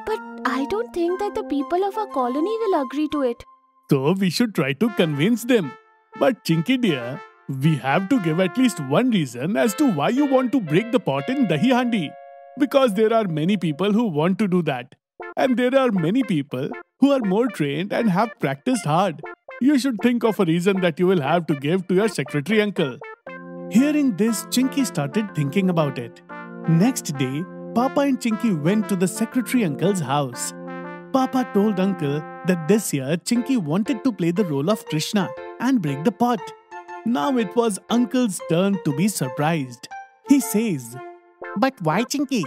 But I don't think that the people of our colony will agree to it. So we should try to convince them. But Chinky dear, we have to give at least one reason as to why you want to break the pot in Dahi Handi. Because there are many people who want to do that. And there are many people who are more trained and have practiced hard. You should think of a reason that you will have to give to your secretary uncle. Hearing this, Chinky started thinking about it. Next day, Papa and Chinky went to the secretary uncle's house. Papa told uncle that this year Chinky wanted to play the role of Krishna and break the pot. Now it was uncle's turn to be surprised. He says, But why, Chinky?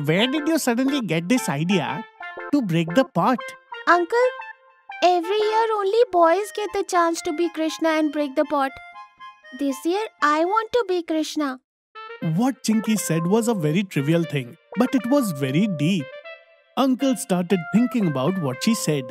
Where did you suddenly get this idea to break the pot? Uncle, every year only boys get the chance to be Krishna and break the pot. This year I want to be Krishna. What Chinky said was a very trivial thing, but it was very deep. Uncle started thinking about what she said.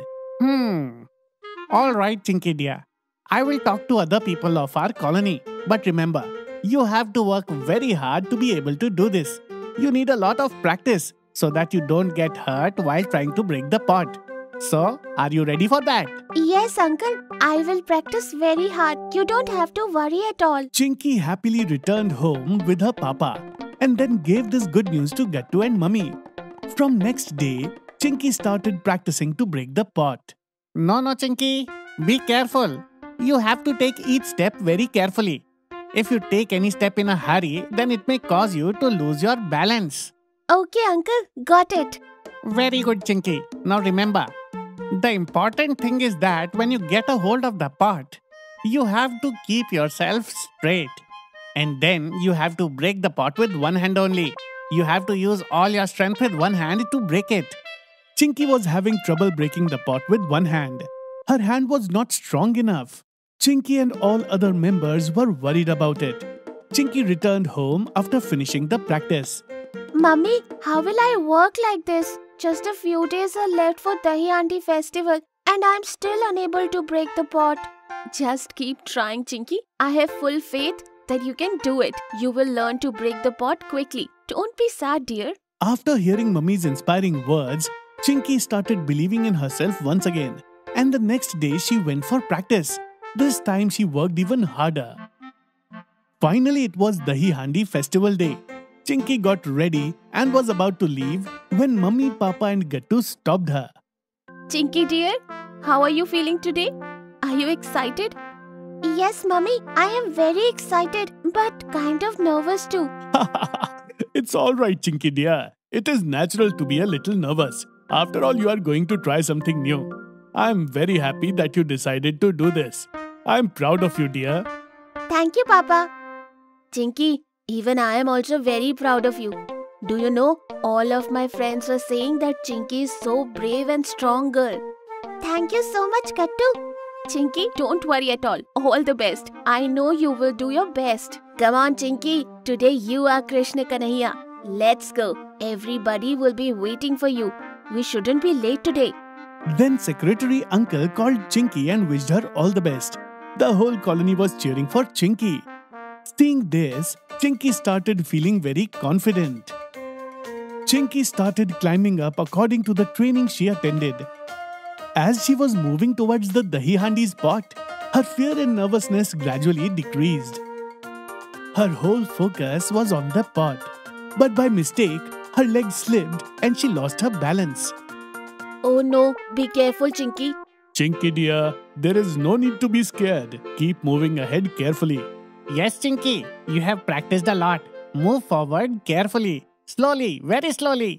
All right, Chinky dear. I will talk to other people of our colony. But remember, you have to work very hard to be able to do this. You need a lot of practice so that you don't get hurt while trying to break the pot. So, are you ready for that? Yes, uncle. I will practice very hard. You don't have to worry at all. Chinky happily returned home with her papa and then gave this good news to Gattu and Mummy. From next day, Chinky started practicing to break the pot. No, Chinky. Be careful. You have to take each step very carefully. If you take any step in a hurry, then it may cause you to lose your balance. Okay, uncle. Got it. Very good, Chinky. Now remember, the important thing is that when you get a hold of the pot, you have to keep yourself straight. And then you have to break the pot with one hand only. You have to use all your strength with one hand to break it. Chinky was having trouble breaking the pot with one hand. Her hand was not strong enough. Chinky and all other members were worried about it. Chinky returned home after finishing the practice. Mummy, how will I work like this? Just a few days are left for Dahi Handi festival and I'm still unable to break the pot. Just keep trying, Chinky. I have full faith that you can do it. You will learn to break the pot quickly. Don't be sad, dear. After hearing Mummy's inspiring words, Chinky started believing in herself once again. And the next day she went for practice. This time she worked even harder. Finally, it was Dahi Handi festival day. Chinky got ready and was about to leave when Mummy, Papa and Gattu stopped her. Chinky dear, how are you feeling today? Are you excited? Yes, Mummy, I am very excited but kind of nervous too. It's alright, Chinky dear. It is natural to be a little nervous. After all, you are going to try something new. I am very happy that you decided to do this. I am proud of you, dear. Thank you, Papa. Chinky, even I am also very proud of you. Do you know, All of my friends were saying that Chinky is so brave and strong girl. Thank you so much, Gattu. Chinky, don't worry at all. All the best. I know you will do your best. Come on, Chinky. Today you are Krishna Kahaniya. Let's go. Everybody will be waiting for you. We shouldn't be late today. Then Secretary Uncle called Chinky and wished her all the best. The whole colony was cheering for Chinky. Seeing this, Chinky started feeling very confident. Chinky started climbing up according to the training she attended. As she was moving towards the dahi handi spot, her fear and nervousness gradually decreased. Her whole focus was on the pot, but by mistake, her leg slipped and she lost her balance. Oh no, be careful, Chinky. Chinky dear, there is no need to be scared. Keep moving ahead carefully. Yes, Chinky, you have practiced a lot. Move forward carefully. Slowly, very slowly.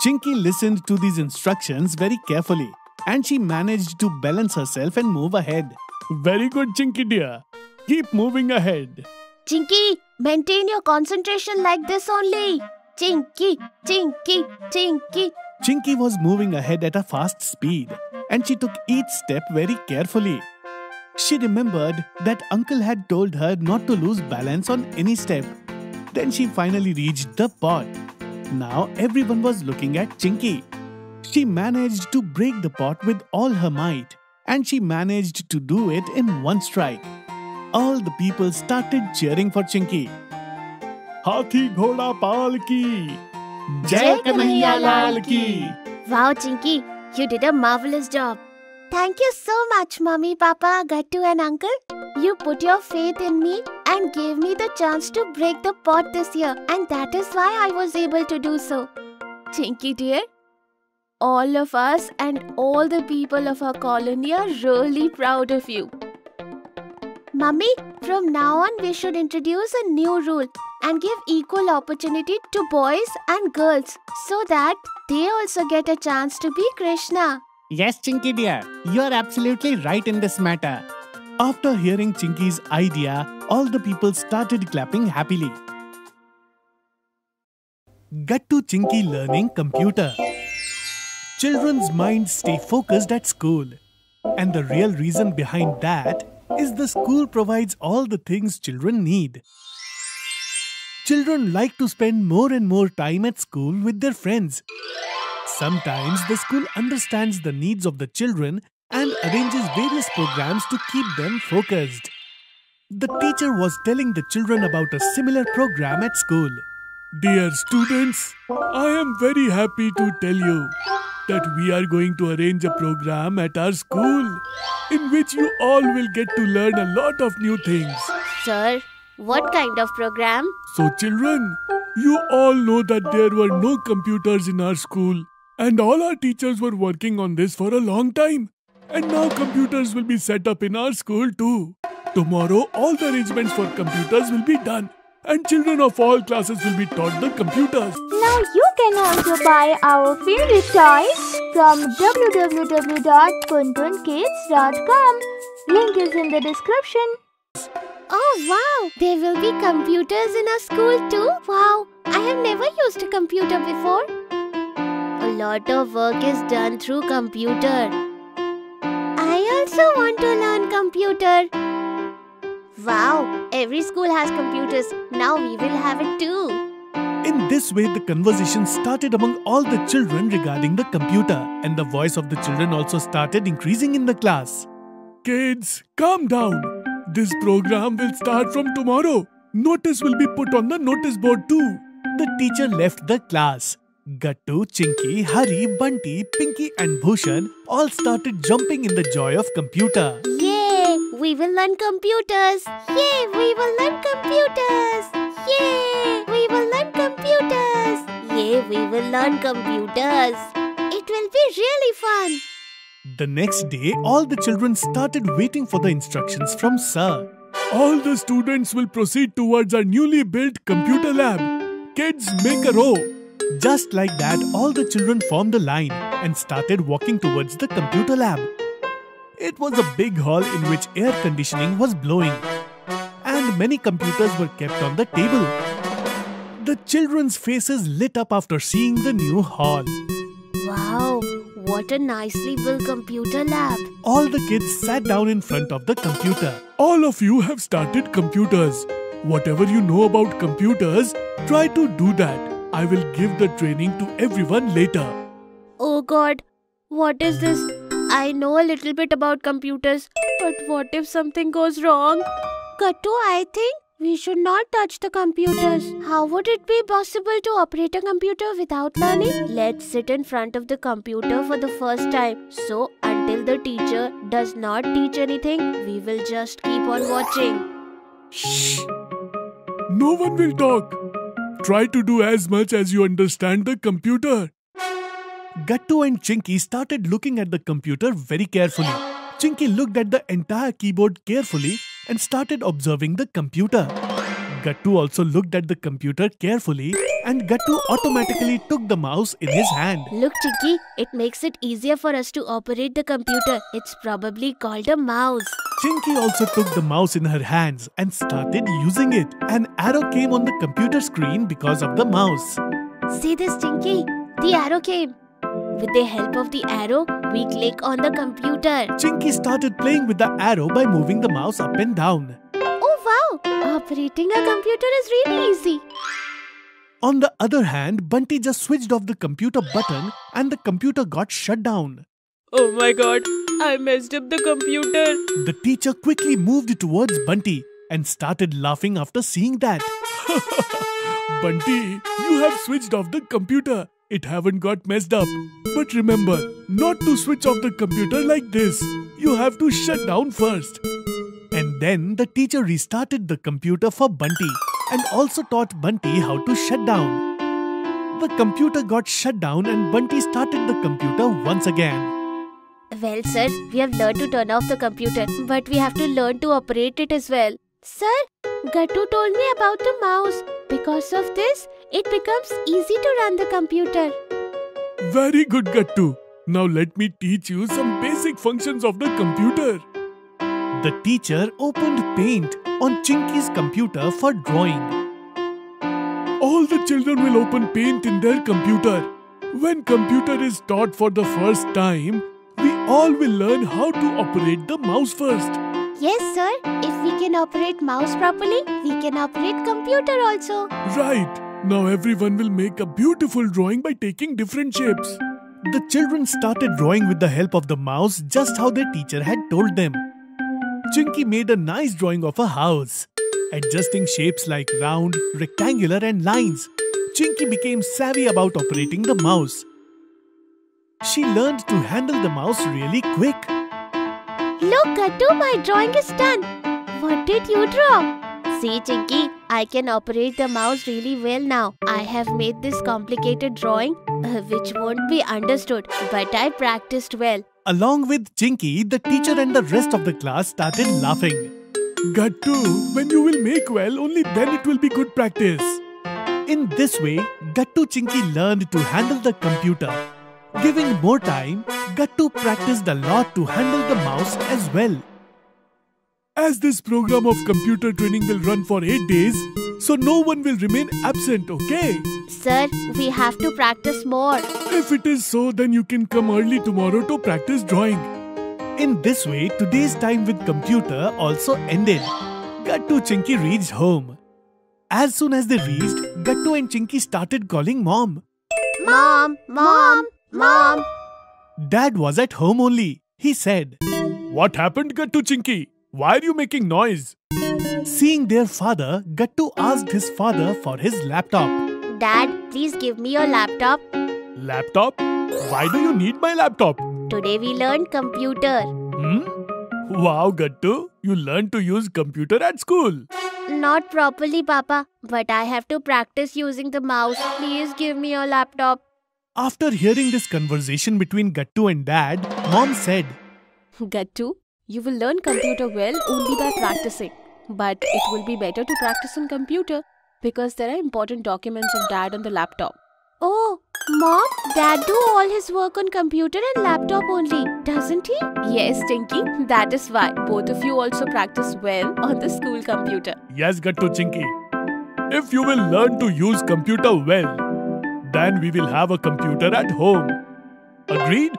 Chinky listened to these instructions very carefully and she managed to balance herself and move ahead. Very good, Chinky dear. Keep moving ahead. Chinky, maintain your concentration like this only. Chinky, Chinky, Chinky. Chinky was moving ahead at a fast speed and she took each step very carefully. She remembered that Uncle had told her not to lose balance on any step. Then she finally reached the pot. Now everyone was looking at Chinky. She managed to break the pot with all her might and she managed to do it in one strike. All the people started cheering for Chinky. Hathi Ghoda Pal ki, Jai Kanhaiya Lal ki. Wow, Chinky, you did a marvelous job. Thank you so much, Mummy, Papa, Gattu and Uncle. You put your faith in me and gave me the chance to break the pot this year, and that is why I was able to do so. Chinky dear, all of us and all the people of our colony are really proud of you. Mummy, from now on we should introduce a new rule and give equal opportunity to boys and girls so that they also get a chance to be Krishna. Yes, Chinky dear, you are absolutely right in this matter. After hearing Chinky's idea, all the people started clapping happily. Gattu Chinky learning computer. Children's minds stay focused at school. And the real reason behind that is the school provides all the things children need. Children like to spend more and more time at school with their friends. Sometimes the school understands the needs of the children and arranges various programs to keep them focused. The teacher was telling the children about a similar program at school. Dear students, I am very happy to tell you that we are going to arrange a program at our school in which you all will get to learn a lot of new things. Sir, what kind of program? So children, you all know that there were no computers in our school and all our teachers were working on this for a long time. And now computers will be set up in our school too. Tomorrow all the arrangements for computers will be done and children of all classes will be taught the computers. Now you can also buy our favorite toys from www.puntoonkid's.com. Link is in the description. Oh wow, there will be computers in our school too? Wow, I have never used a computer before. A lot of work is done through computer. I also want to learn computer. Wow, every school has computers. Now we will have it too. In this way, the conversation started among all the children regarding the computer, and the voice of the children also started increasing in the class. Kids, calm down. This program will start from tomorrow. Notice will be put on the notice board too. The teacher left the class. Gattu, Chinky, Hari, Bunty, Pinky and Bhushan all started jumping in the joy of computer. Yay! We will learn computers. Yay! We will learn computers. Yay! We will learn computers. Yay! We will learn computers. It will be really fun. The next day, all the children started waiting for the instructions from Sir. All the students will proceed towards our newly built computer lab. Kids, make a row. Just like that, all the children formed a line and started walking towards the computer lab. It was a big hall in which air conditioning was blowing and many computers were kept on the table. The The children's faces lit up after seeing the new hall. Wow, what a nicely built computer lab. All the kids sat down in front of the computer. All of you have started computers. Whatever you know about computers, try to do that. I will give the training to everyone later. Oh God, what is this? I know a little bit about computers, but what if something goes wrong? Kattu, I think we should not touch the computers. How would it be possible to operate a computer without learning? Let's sit in front of the computer for the first time. So, until the teacher does not teach anything, we will just keep on watching. Shh! No one will talk. Try to do as much as you understand the computer. Gattu and Chinky started looking at the computer very carefully. Chinky looked at the entire keyboard carefully and started observing the computer. Gattu also looked at the computer carefully and Gattu automatically took the mouse in his hand. Look, Chinky, it makes it easier for us to operate the computer. It's probably called a mouse. Chinky also took the mouse in her hands and started using it. An arrow came on the computer screen because of the mouse. See this, Chinky? The arrow came. With the help of the arrow, we click on the computer. Chinky started playing with the arrow by moving the mouse up and down. Oh wow! Operating a computer is really easy. On the other hand, Bunty just switched off the computer button and the computer got shut down. Oh my God, I messed up the computer. The teacher quickly moved towards Bunty and started laughing after seeing that. Bunty, you have switched off the computer. It haven't got messed up. But remember, not to switch off the computer like this. You have to shut down first. And then the teacher restarted the computer for Bunty and also taught Bunty how to shut down. The computer got shut down and Bunty started the computer once again. Well, sir, we have learned to turn off the computer, but we have to learn to operate it as well. Sir, Gattu told me about the mouse. Because of this, it becomes easy to run the computer. Very good, Gattu. Now let me teach you some basic functions of the computer. The teacher opened Paint on Chinky's computer for drawing. All the children will open Paint in their computer. When computer is taught for the first time, we all will learn how to operate the mouse first. Yes, sir. If we can operate mouse properly, we can operate computer also. Right. Now everyone will make a beautiful drawing by taking different shapes. The children started drawing with the help of the mouse just how their teacher had told them. Chinky made a nice drawing of a house. Adjusting shapes like round, rectangular and lines, Chinky became savvy about operating the mouse. She learned to handle the mouse really quick. Look, Gattu, my drawing is done. What did you draw? See, Chinky, I can operate the mouse really well now. I have made this complicated drawing, which won't be understood, but I practiced well. Along with Chinky, the teacher and the rest of the class started laughing. Gattu, when you will make well, only then it will be good practice. In this way, Gattu Chinky learned to handle the computer. Giving more time, Gattu practiced a lot to handle the mouse as well. As this program of computer training will run for 8 days, so no one will remain absent, okay? Sir, we have to practice more. If it is so, then you can come early tomorrow to practice drawing. In this way, today's time with computer also ended. Gattu Chinky reached home. As soon as they reached, Gattu and Chinky started calling Mom. Mom, Mom, Mom. Dad was at home only. He said, "What happened, Gattu Chinky? Why are you making noise?" Seeing their father, Gattu asked his father for his laptop. Dad, please give me your laptop. Laptop? Why do you need my laptop? Today we learned computer. Wow, Gattu, you learned to use computer at school. Not properly, Papa, but I have to practice using the mouse. Please give me your laptop. After hearing this conversation between Gattu and Dad, Mom said, Gattu, you will learn computer well only by practicing. But it will be better to practice on computer because there are important documents of Dad on the laptop. Oh, Mom, Dad do all his work on computer and laptop only, doesn't he? Yes, Tinky, that is why both of you also practice well on the school computer. Yes, Gattu Chinky. If you will learn to use computer well, then we will have a computer at home. Agreed?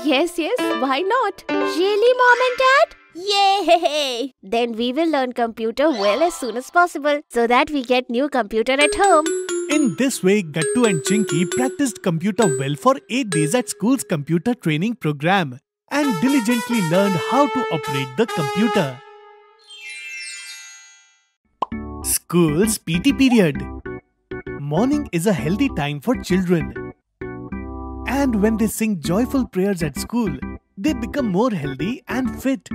Yes, why not? Really, Mom and Dad? Yay! Then we will learn computer well as soon as possible so that we get new computer at home. In this way, Gattu and Chinky practiced computer well for 8 days at school's computer training program and diligently learned how to operate the computer. School's PT period. Morning is a healthy time for children. And when they sing joyful prayers at school, they become more healthy and fit.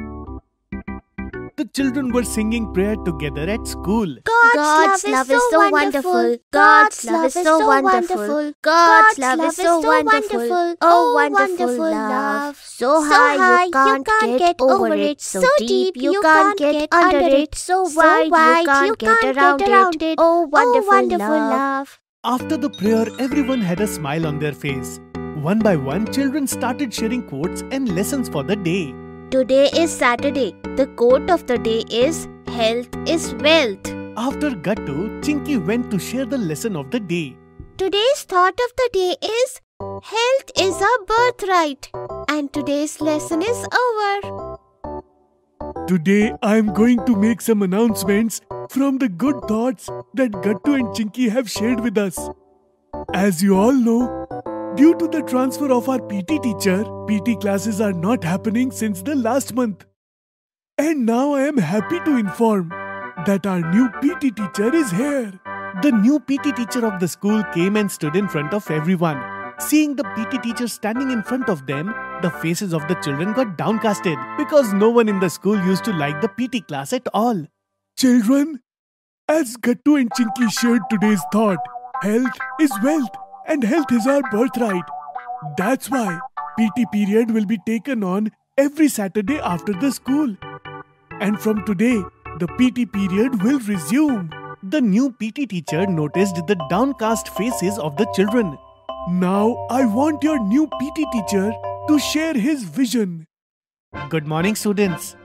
The children were singing prayer together at school. God's love is so wonderful. God's love is so wonderful. God's love is so wonderful. Oh, wonderful love. So high you can't get over it. So deep you can't get under it. So wide you can't get around it. Oh, wonderful love. After the prayer, everyone had a smile on their face. One by one, children started sharing quotes and lessons for the day. Today is Saturday. The quote of the day is, health is wealth. After Gattu, Chinky went to share the lesson of the day. Today's thought of the day is, health is a birthright. And today's lesson is over. Today, I am going to make some announcements from the good thoughts that Gattu and Chinky have shared with us. As you all know, due to the transfer of our PT teacher, PT classes are not happening since the last month. And now I am happy to inform that our new PT teacher is here. The new PT teacher of the school came and stood in front of everyone. Seeing the PT teacher standing in front of them, the faces of the children got downcasted because no one in the school used to like the PT class at all. Children, as Gattu and Chinky shared today's thought, health is wealth. And health is our birthright. That's why PT period will be taken on every Saturday after the school. And from today, the PT period will resume. The new PT teacher noticed the downcast faces of the children. Now I want your new PT teacher to share his vision. Good morning, students.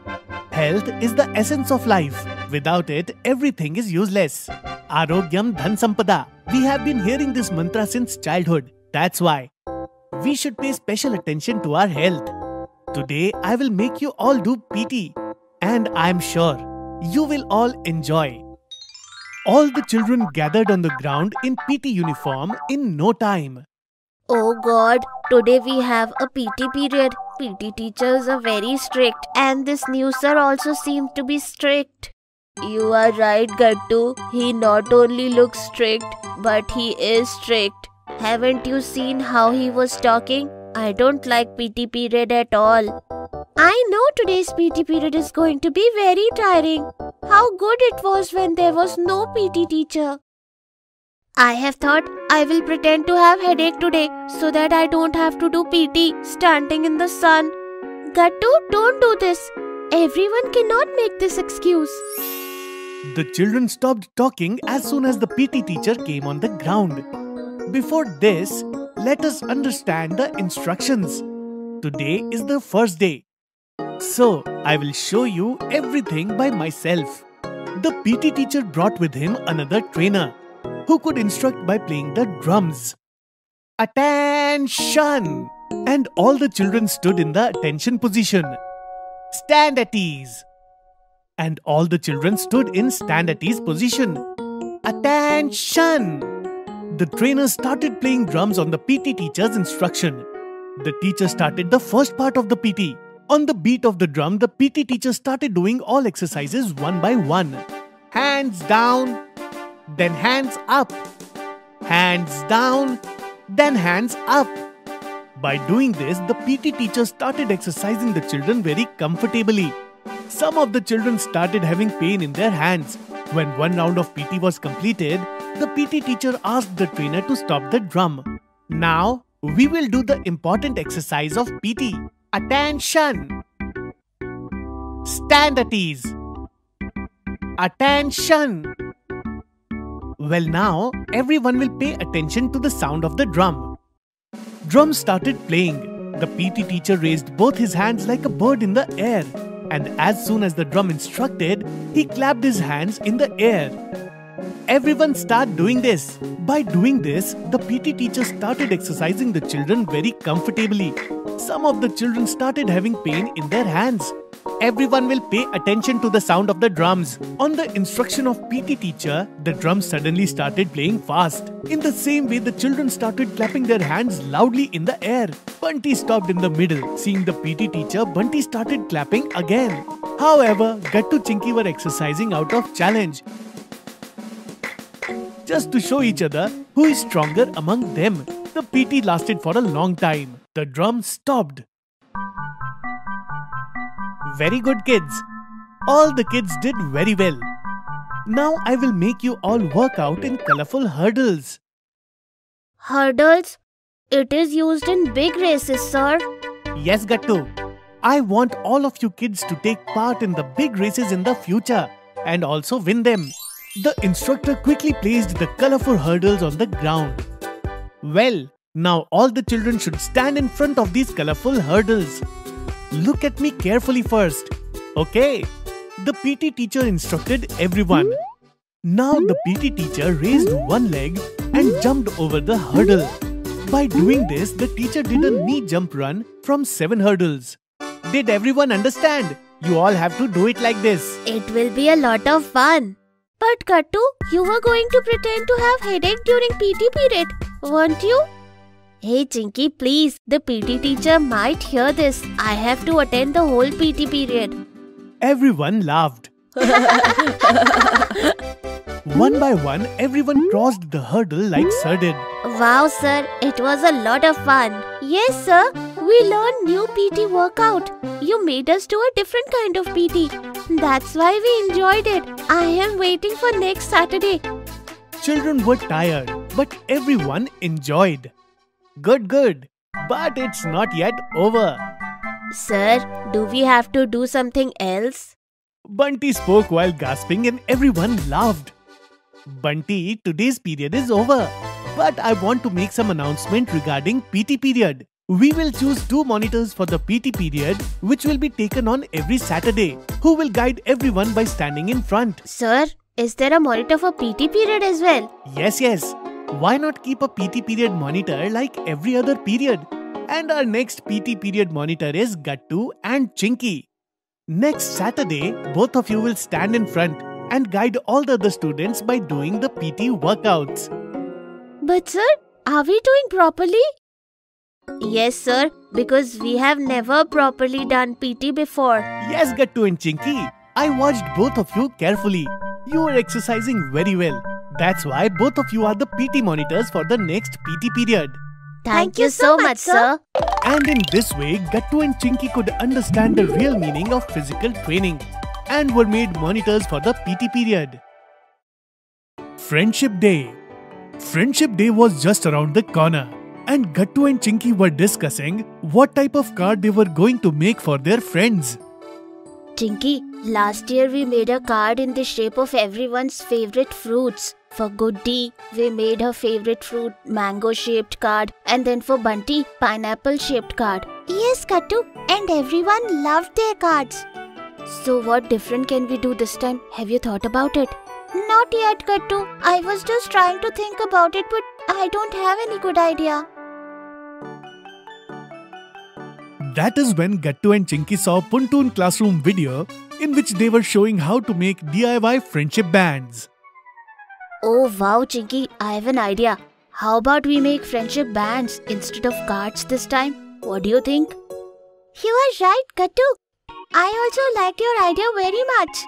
Health is the essence of life. Without it, everything is useless. Arogyam Dhan Sampada. We have been hearing this mantra since childhood. That's why we should pay special attention to our health. Today, I will make you all do PT. And I am sure you will all enjoy. All the children gathered on the ground in PT uniform in no time. Oh God, today we have a PT period. PT teachers are very strict and this new sir also seems to be strict. You are right, Gattu. He not only looks strict, but he is strict. Haven't you seen how he was talking? I don't like PT period at all. I know today's PT period is going to be very tiring. How good it was when there was no PT teacher. I have thought I will pretend to have headache today so that I don't have to do PT standing in the sun. Gattu, don't do this. Everyone cannot make this excuse. The children stopped talking as soon as the PT teacher came on the ground. Before this, let us understand the instructions. Today is the first day. So, I will show you everything by myself. The PT teacher brought with him another trainer who could instruct by playing the drums. Attention! And all the children stood in the attention position. Stand at ease. And all the children stood in stand at ease position. Attention! The trainer started playing drums on the PT teacher's instruction. The teacher started the first part of the PT. On the beat of the drum, the PT teacher started doing all exercises one by one. Hands down, then hands up. Hands down, then hands up. By doing this, the PT teacher started exercising the children very comfortably. Some of the children started having pain in their hands. When one round of PT was completed, the PT teacher asked the trainer to stop the drum. Now, we will do the important exercise of PT. Attention! Stand at ease. Attention! Well, now, everyone will pay attention to the sound of the drum. Drum started playing. The PT teacher raised both his hands like a bird in the air. And as soon as the drum instructed, he clapped his hands in the air. Everyone start doing this. By doing this, the PT teacher started exercising the children very comfortably. Some of the children started having pain in their hands. Everyone will pay attention to the sound of the drums. On the instruction of PT teacher, the drums suddenly started playing fast. In the same way, the children started clapping their hands loudly in the air. Bunty stopped in the middle. Seeing the PT teacher, Bunty started clapping again. However, Gattu Chinky were exercising out of challenge, just to show each other who is stronger among them. The PT lasted for a long time. The drum stopped. Very good, kids. All the kids did very well. Now I will make you all work out in colorful hurdles. Hurdles? It is used in big races, sir. Yes, Gattu. I want all of you kids to take part in the big races in the future and also win them. The instructor quickly placed the colorful hurdles on the ground. Well, now all the children should stand in front of these colorful hurdles. Look at me carefully first. Okay. The PT teacher instructed everyone. Now the PT teacher raised one leg and jumped over the hurdle. By doing this, the teacher did a knee jump run from 7 hurdles. Did everyone understand? You all have to do it like this. It will be a lot of fun. But Gattu, you were going to pretend to have headache during PT period, weren't you? Hey Chinky, please, the PT teacher might hear this. I have to attend the whole PT period. Everyone laughed. One by one, everyone crossed the hurdle like sir did. Wow, sir, it was a lot of fun. Yes, sir, we learned new PT workout. You made us do a different kind of PT. That's why we enjoyed it. I am waiting for next Saturday. Children were tired, but everyone enjoyed. Good. But it's not yet over. Sir, do we have to do something else? Bunty spoke while gasping and everyone laughed. Bunty, today's period is over. But I want to make some announcement regarding PT period. We will choose 2 monitors for the PT period, which will be taken on every Saturday, who will guide everyone by standing in front. Sir, is there a monitor for PT period as well? Yes. Why not keep a PT period monitor like every other period? And our next PT period monitor is Gattu and Chinky. Next Saturday, both of you will stand in front and guide all the other students by doing the PT workouts. But sir, are we doing properly? Yes, sir, because we have never properly done PT before. Yes, Gattu and Chinky. I watched both of you carefully. You were exercising very well. That's why both of you are the PT monitors for the next PT period. Thank you so much, sir. And in this way, Gattu and Chinky could understand the real meaning of physical training and were made monitors for the PT period. Friendship Day. Friendship Day was just around the corner, and Gattu and Chinky were discussing what type of card they were going to make for their friends. Chinky, last year we made a card in the shape of everyone's favorite fruits. For Goody, we made her favorite fruit mango-shaped card, and then for Bunty, pineapple-shaped card. Yes, Gattu, and everyone loved their cards. So what different can we do this time? Have you thought about it? Not yet, Gattu. I was just trying to think about it, but I don't have any good idea. That is when Gattu and Chinky saw PunToon classroom video in which they were showing how to make DIY friendship bands. Oh wow, Chinky, I have an idea. How about we make friendship bands instead of cards this time? What do you think? You are right, Gattu. I also like your idea very much.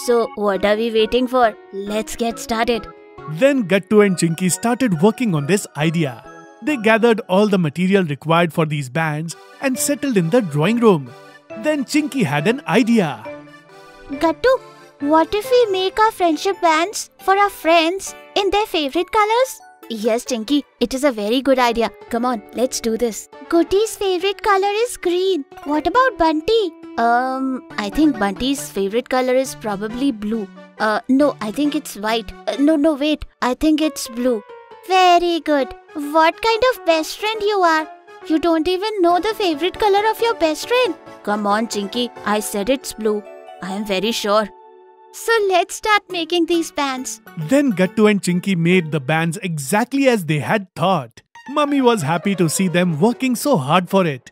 So what are we waiting for? Let's get started. Then Gattu and Chinky started working on this idea. They gathered all the material required for these bands and settled in the drawing room. Then Chinky had an idea. Gattu, what if we make our friendship bands for our friends in their favorite colors? Yes, Chinky, it is a very good idea. Come on, let's do this. Goody's favorite color is green. What about Bunty? I think Bunty's favorite color is probably blue. No, I think it's white. No, wait. I think it's blue. Very good. What kind of best friend you are? You don't even know the favorite color of your best friend. Come on, Chinky. I said it's blue. I am very sure. So let's start making these bands. Then Gattu and Chinky made the bands exactly as they had thought. Mummy was happy to see them working so hard for it.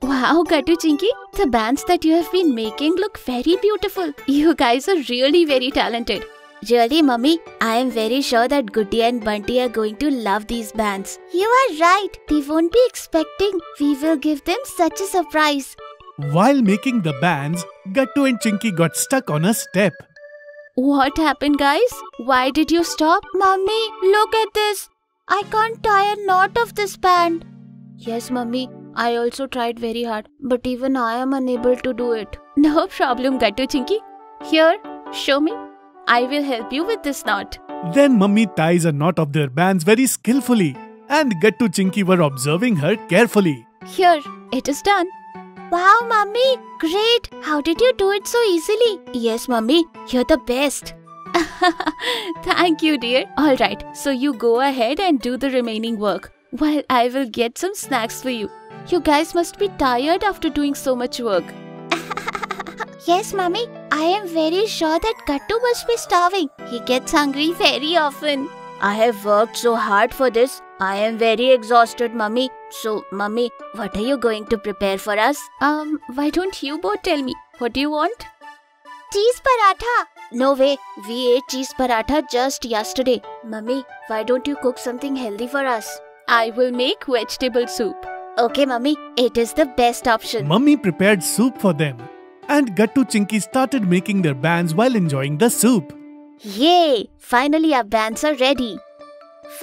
Wow, Gattu Chinky, the bands that you have been making look very beautiful. You guys are really very talented. Really, Mummy, I am very sure that Goody and Bunty are going to love these bands. You are right. They won't be expecting. We will give them such a surprise. While making the bands, Gattu and Chinky got stuck on a step. What happened, guys? Why did you stop? Mummy, look at this. I can't tie a knot of this band. Yes, Mummy. I also tried very hard, but even I am unable to do it. No problem, Gattu Chinky. Here, show me. I will help you with this knot. Then Mummy ties a knot of their bands very skillfully, and Gattu Chinky were observing her carefully. Here, it is done. Wow, Mummy, great. How did you do it so easily? Yes, Mummy, you're the best. Thank you, dear. Alright, so you go ahead and do the remaining work, while I will get some snacks for you. You guys must be tired after doing so much work. Yes, Mummy. I am very sure that Gattu must be starving. He gets hungry very often. I have worked so hard for this. I am very exhausted, Mummy. So, Mummy, what are you going to prepare for us? Why don't you both tell me? What do you want? Cheese paratha. No way. We ate cheese paratha just yesterday. Mummy, why don't you cook something healthy for us? I will make vegetable soup. Okay, Mummy. It is the best option. Mummy prepared soup for them, and Gattu Chinky started making their bands while enjoying the soup. Yay! Finally our bands are ready.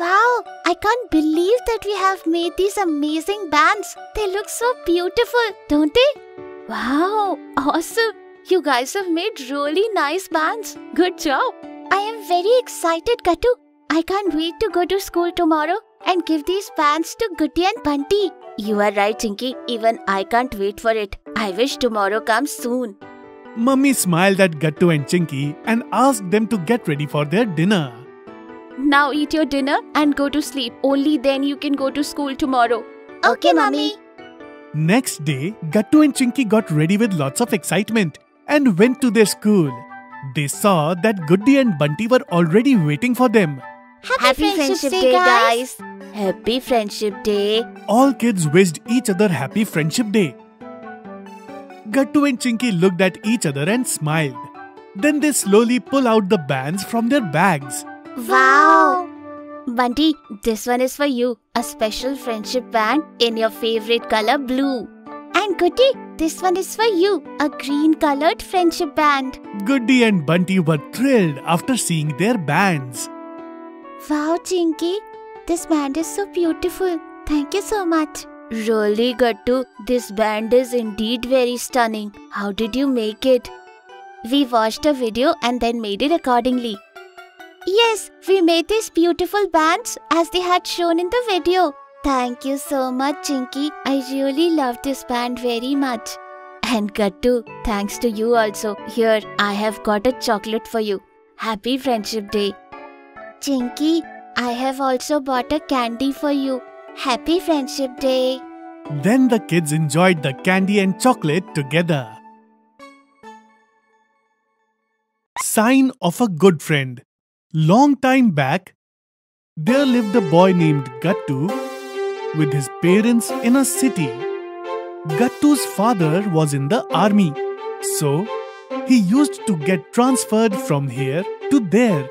Wow! I can't believe that we have made these amazing bands. They look so beautiful, don't they? Wow! Awesome! You guys have made really nice bands. Good job! I am very excited, Gattu. I can't wait to go to school tomorrow and give these bands to Goody and Bunty. You are right, Chinky. Even I can't wait for it. I wish tomorrow comes soon. Mummy smiled at Gattu and Chinky and asked them to get ready for their dinner. Now eat your dinner and go to sleep. Only then you can go to school tomorrow. Okay, Mummy. Next day, Gattu and Chinky got ready with lots of excitement and went to their school. They saw that Goody and Bunty were already waiting for them. Happy Friendship Day, guys! Happy Friendship Day! All kids wished each other Happy Friendship Day. Gattu and Chinky looked at each other and smiled. Then they slowly pull out the bands from their bags. Wow! Bunty, this one is for you. A special friendship band in your favorite color, blue. And Goody, this one is for you. A green colored friendship band. Goody and Bunty were thrilled after seeing their bands. Wow, Chinky, this band is so beautiful. Thank you so much. Really, Gattu, this band is indeed very stunning. How did you make it? We watched a video and then made it accordingly. Yes, we made these beautiful bands as they had shown in the video. Thank you so much, Chinky. I really love this band very much. And Gattu, thanks to you also. Here, I have got a chocolate for you. Happy Friendship Day. Chinky, I have also bought a candy for you. Happy Friendship Day. Then the kids enjoyed the candy and chocolate together. Sign of a good friend. Long time back, there lived a boy named Gattu with his parents in a city. Gattu's father was in the army, so he used to get transferred from here to there.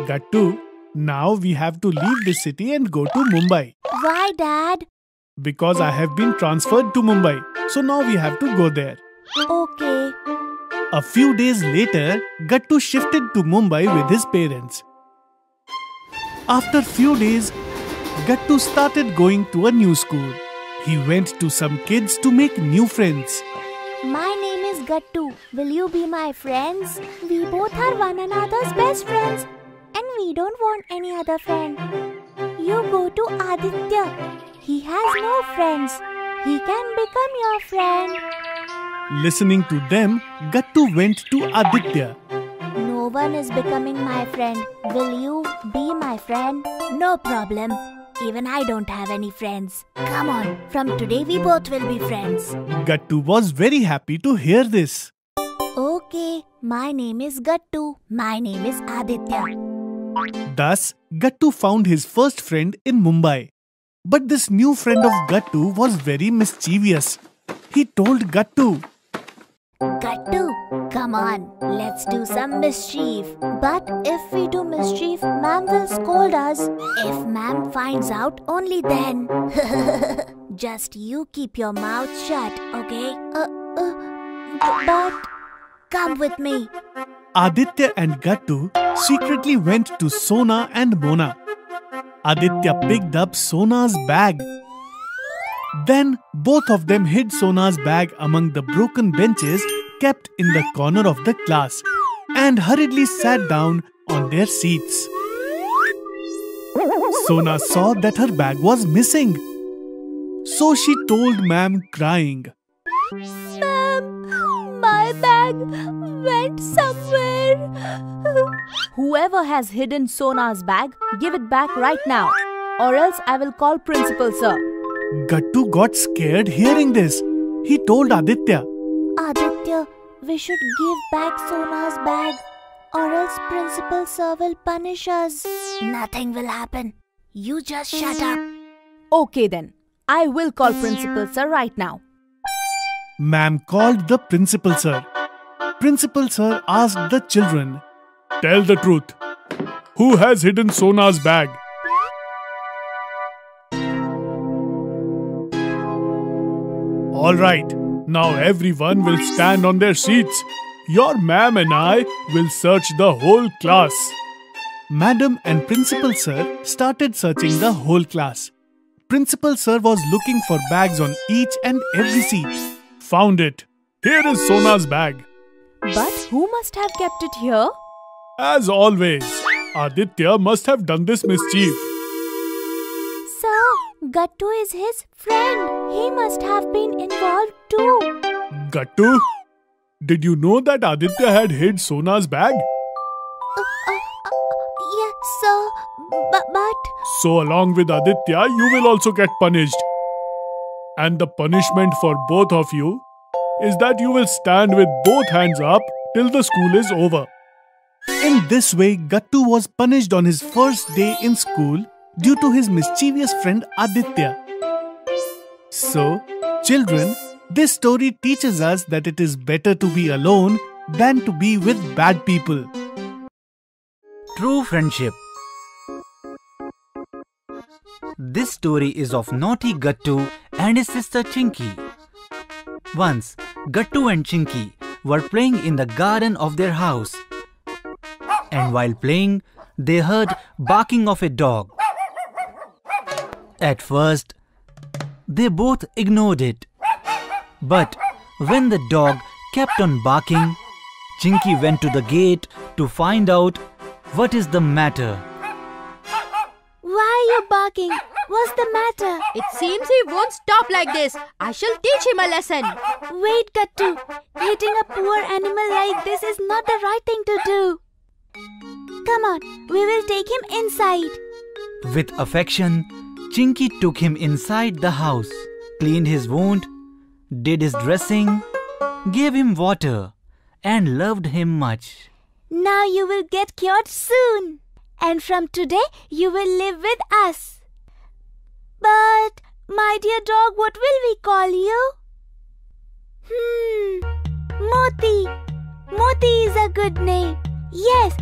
Gattu, now we have to leave this city and go to Mumbai. Why, Dad? Because I have been transferred to Mumbai, so now we have to go there. Okay. A few days later, Gattu shifted to Mumbai with his parents. After few days, Gattu started going to a new school. He went to some kids to make new friends. My name is Gattu. Will you be my friends? We both are one another's best friends. And we don't want any other friend. You go to Aditya. He has no friends. He can become your friend. Listening to them, Gattu went to Aditya. No one is becoming my friend. Will you be my friend? No problem. Even I don't have any friends. Come on, from today we both will be friends. Gattu was very happy to hear this. Okay, my name is Gattu. My name is Aditya. Thus, Gattu found his first friend in Mumbai. But this new friend of Gattu was very mischievous. He told Gattu, Gattu, come on, let's do some mischief. But if we do mischief, ma'am will scold us. If ma'am finds out, only then. Just you keep your mouth shut, okay? But come with me. Aditya and Gattu secretly went to Sona and Mona. Aditya picked up Sona's bag. Then both of them hid Sona's bag among the broken benches kept in the corner of the class and hurriedly sat down on their seats. Sona saw that her bag was missing. So she told ma'am crying, Ma'am, my bag went somewhere. Whoever has hidden Sona's bag, give it back right now, or else I will call principal sir. Gattu got scared hearing this. He told Aditya, Aditya, we should give back Sona's bag, or else Principal Sir will punish us. Nothing will happen. You just shut up. Okay then, I will call principal sir right now. Ma'am called the principal sir. Principal sir asked the children, Tell the truth. Who has hidden Sona's bag? Alright, now everyone will stand on their seats. Your ma'am and I will search the whole class. Madam and Principal Sir started searching the whole class. Principal Sir was looking for bags on each and every seat. Found it. Here is Sona's bag. But who must have kept it here? As always, Aditya must have done this mischief. Sir, Gattu is his friend. He must have been involved too. Gattu? Did you know that Aditya had hid Sona's bag? Yes, sir. But... So along with Aditya, you will also get punished. And the punishment for both of you is that you will stand with both hands up till the school is over. In this way, Gattu was punished on his first day in school due to his mischievous friend Aditya. So, children, this story teaches us that it is better to be alone than to be with bad people. True friendship. This story is of naughty Gattu and his sister Chinky. Once, Gattu and Chinky were playing in the garden of their house. And while playing, they heard barking of a dog. At first, they both ignored it. But when the dog kept on barking, Chinky went to the gate to find out what is the matter. Why are you barking? What's the matter? It seems he won't stop like this. I shall teach him a lesson. Wait, Gattu. Hitting a poor animal like this is not the right thing to do. Come on, we will take him inside. With affection, Chinky took him inside the house, cleaned his wound, did his dressing, gave him water, and loved him much. Now you will get cured soon. And from today, you will live with us. But, my dear dog, what will we call you? Moti. Moti is a good name. Yes,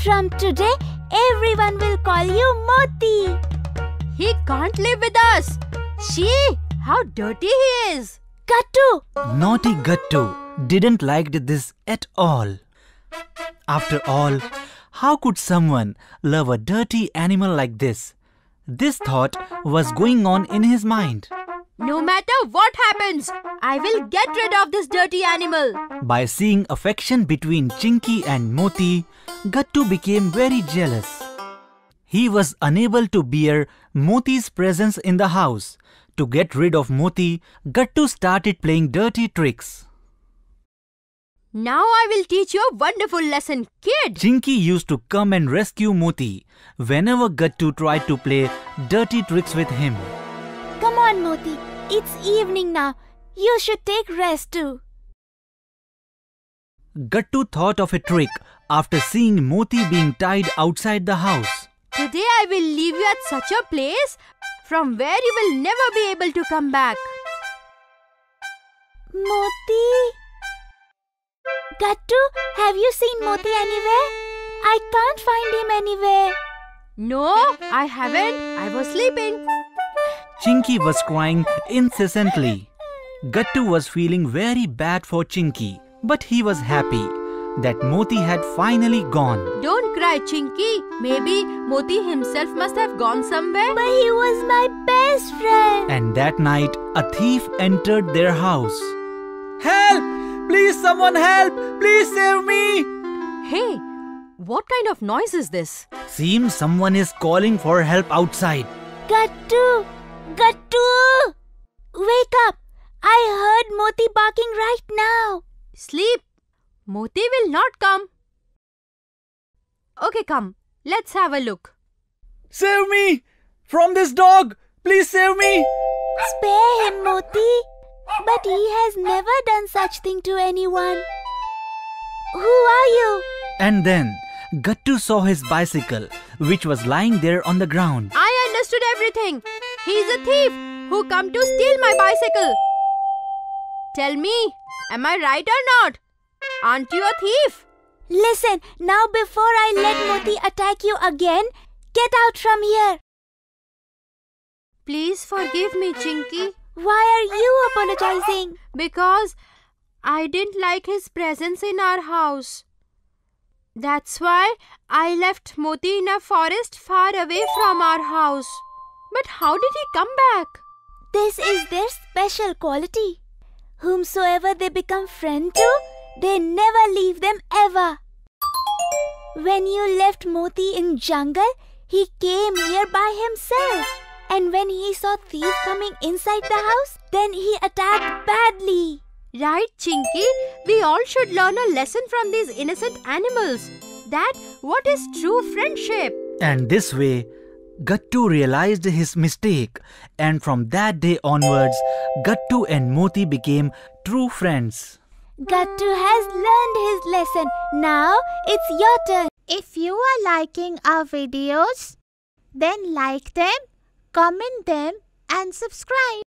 from today, everyone will call you Moti. He can't live with us. See how dirty he is. Gattu. Naughty Gattu didn't like this at all. After all, how could someone love a dirty animal like this? This thought was going on in his mind. No matter what happens, I will get rid of this dirty animal. By seeing affection between Chinky and Moti, Gattu became very jealous. He was unable to bear Moti's presence in the house. To get rid of Moti, Gattu started playing dirty tricks. Now I will teach you a wonderful lesson, kid. Chinky used to come and rescue Moti whenever Gattu tried to play dirty tricks with him. Come on, Moti. It's evening now. You should take rest too. Gattu thought of a trick after seeing Moti being tied outside the house. Today I will leave you at such a place from where you will never be able to come back. Moti? Gattu, have you seen Moti anywhere? I can't find him anywhere. No, I haven't. I was sleeping. Chinky was crying incessantly. Gattu was feeling very bad for Chinky, but he was happy that Moti had finally gone. Don't cry, Chinky. Maybe Moti himself must have gone somewhere. But he was my best friend. And that night, a thief entered their house. Help! Please, someone help! Please save me! Hey, what kind of noise is this? Seems someone is calling for help outside. Gattu! Gattu! Wake up! I heard Moti barking right now. Sleep. Moti will not come. Okay, come. Let's have a look. Save me! From this dog! Please save me! Spare him, Moti. But he has never done such thing to anyone. Who are you? And then, Gattu saw his bicycle, which was lying there on the ground. I understood everything. He's a thief who come to steal my bicycle. Tell me, am I right or not? Aren't you a thief? Listen, now before I let Moti attack you again, get out from here. Please forgive me, Chinky. Why are you apologizing? Because I didn't like his presence in our house. That's why I left Moti in a forest far away from our house. But how did he come back? This is their special quality. Whomsoever they become friend to, they never leave them ever. When you left Moti in jungle, he came here by himself. And when he saw thief coming inside the house, then he attacked badly. Right, Chinky. We all should learn a lesson from these innocent animals. That what is true friendship. And this way, Gattu realized his mistake. And from that day onwards, Gattu and Moti became true friends. Gattu has learned his lesson. Now it's your turn. If you are liking our videos, then like them, comment them and subscribe.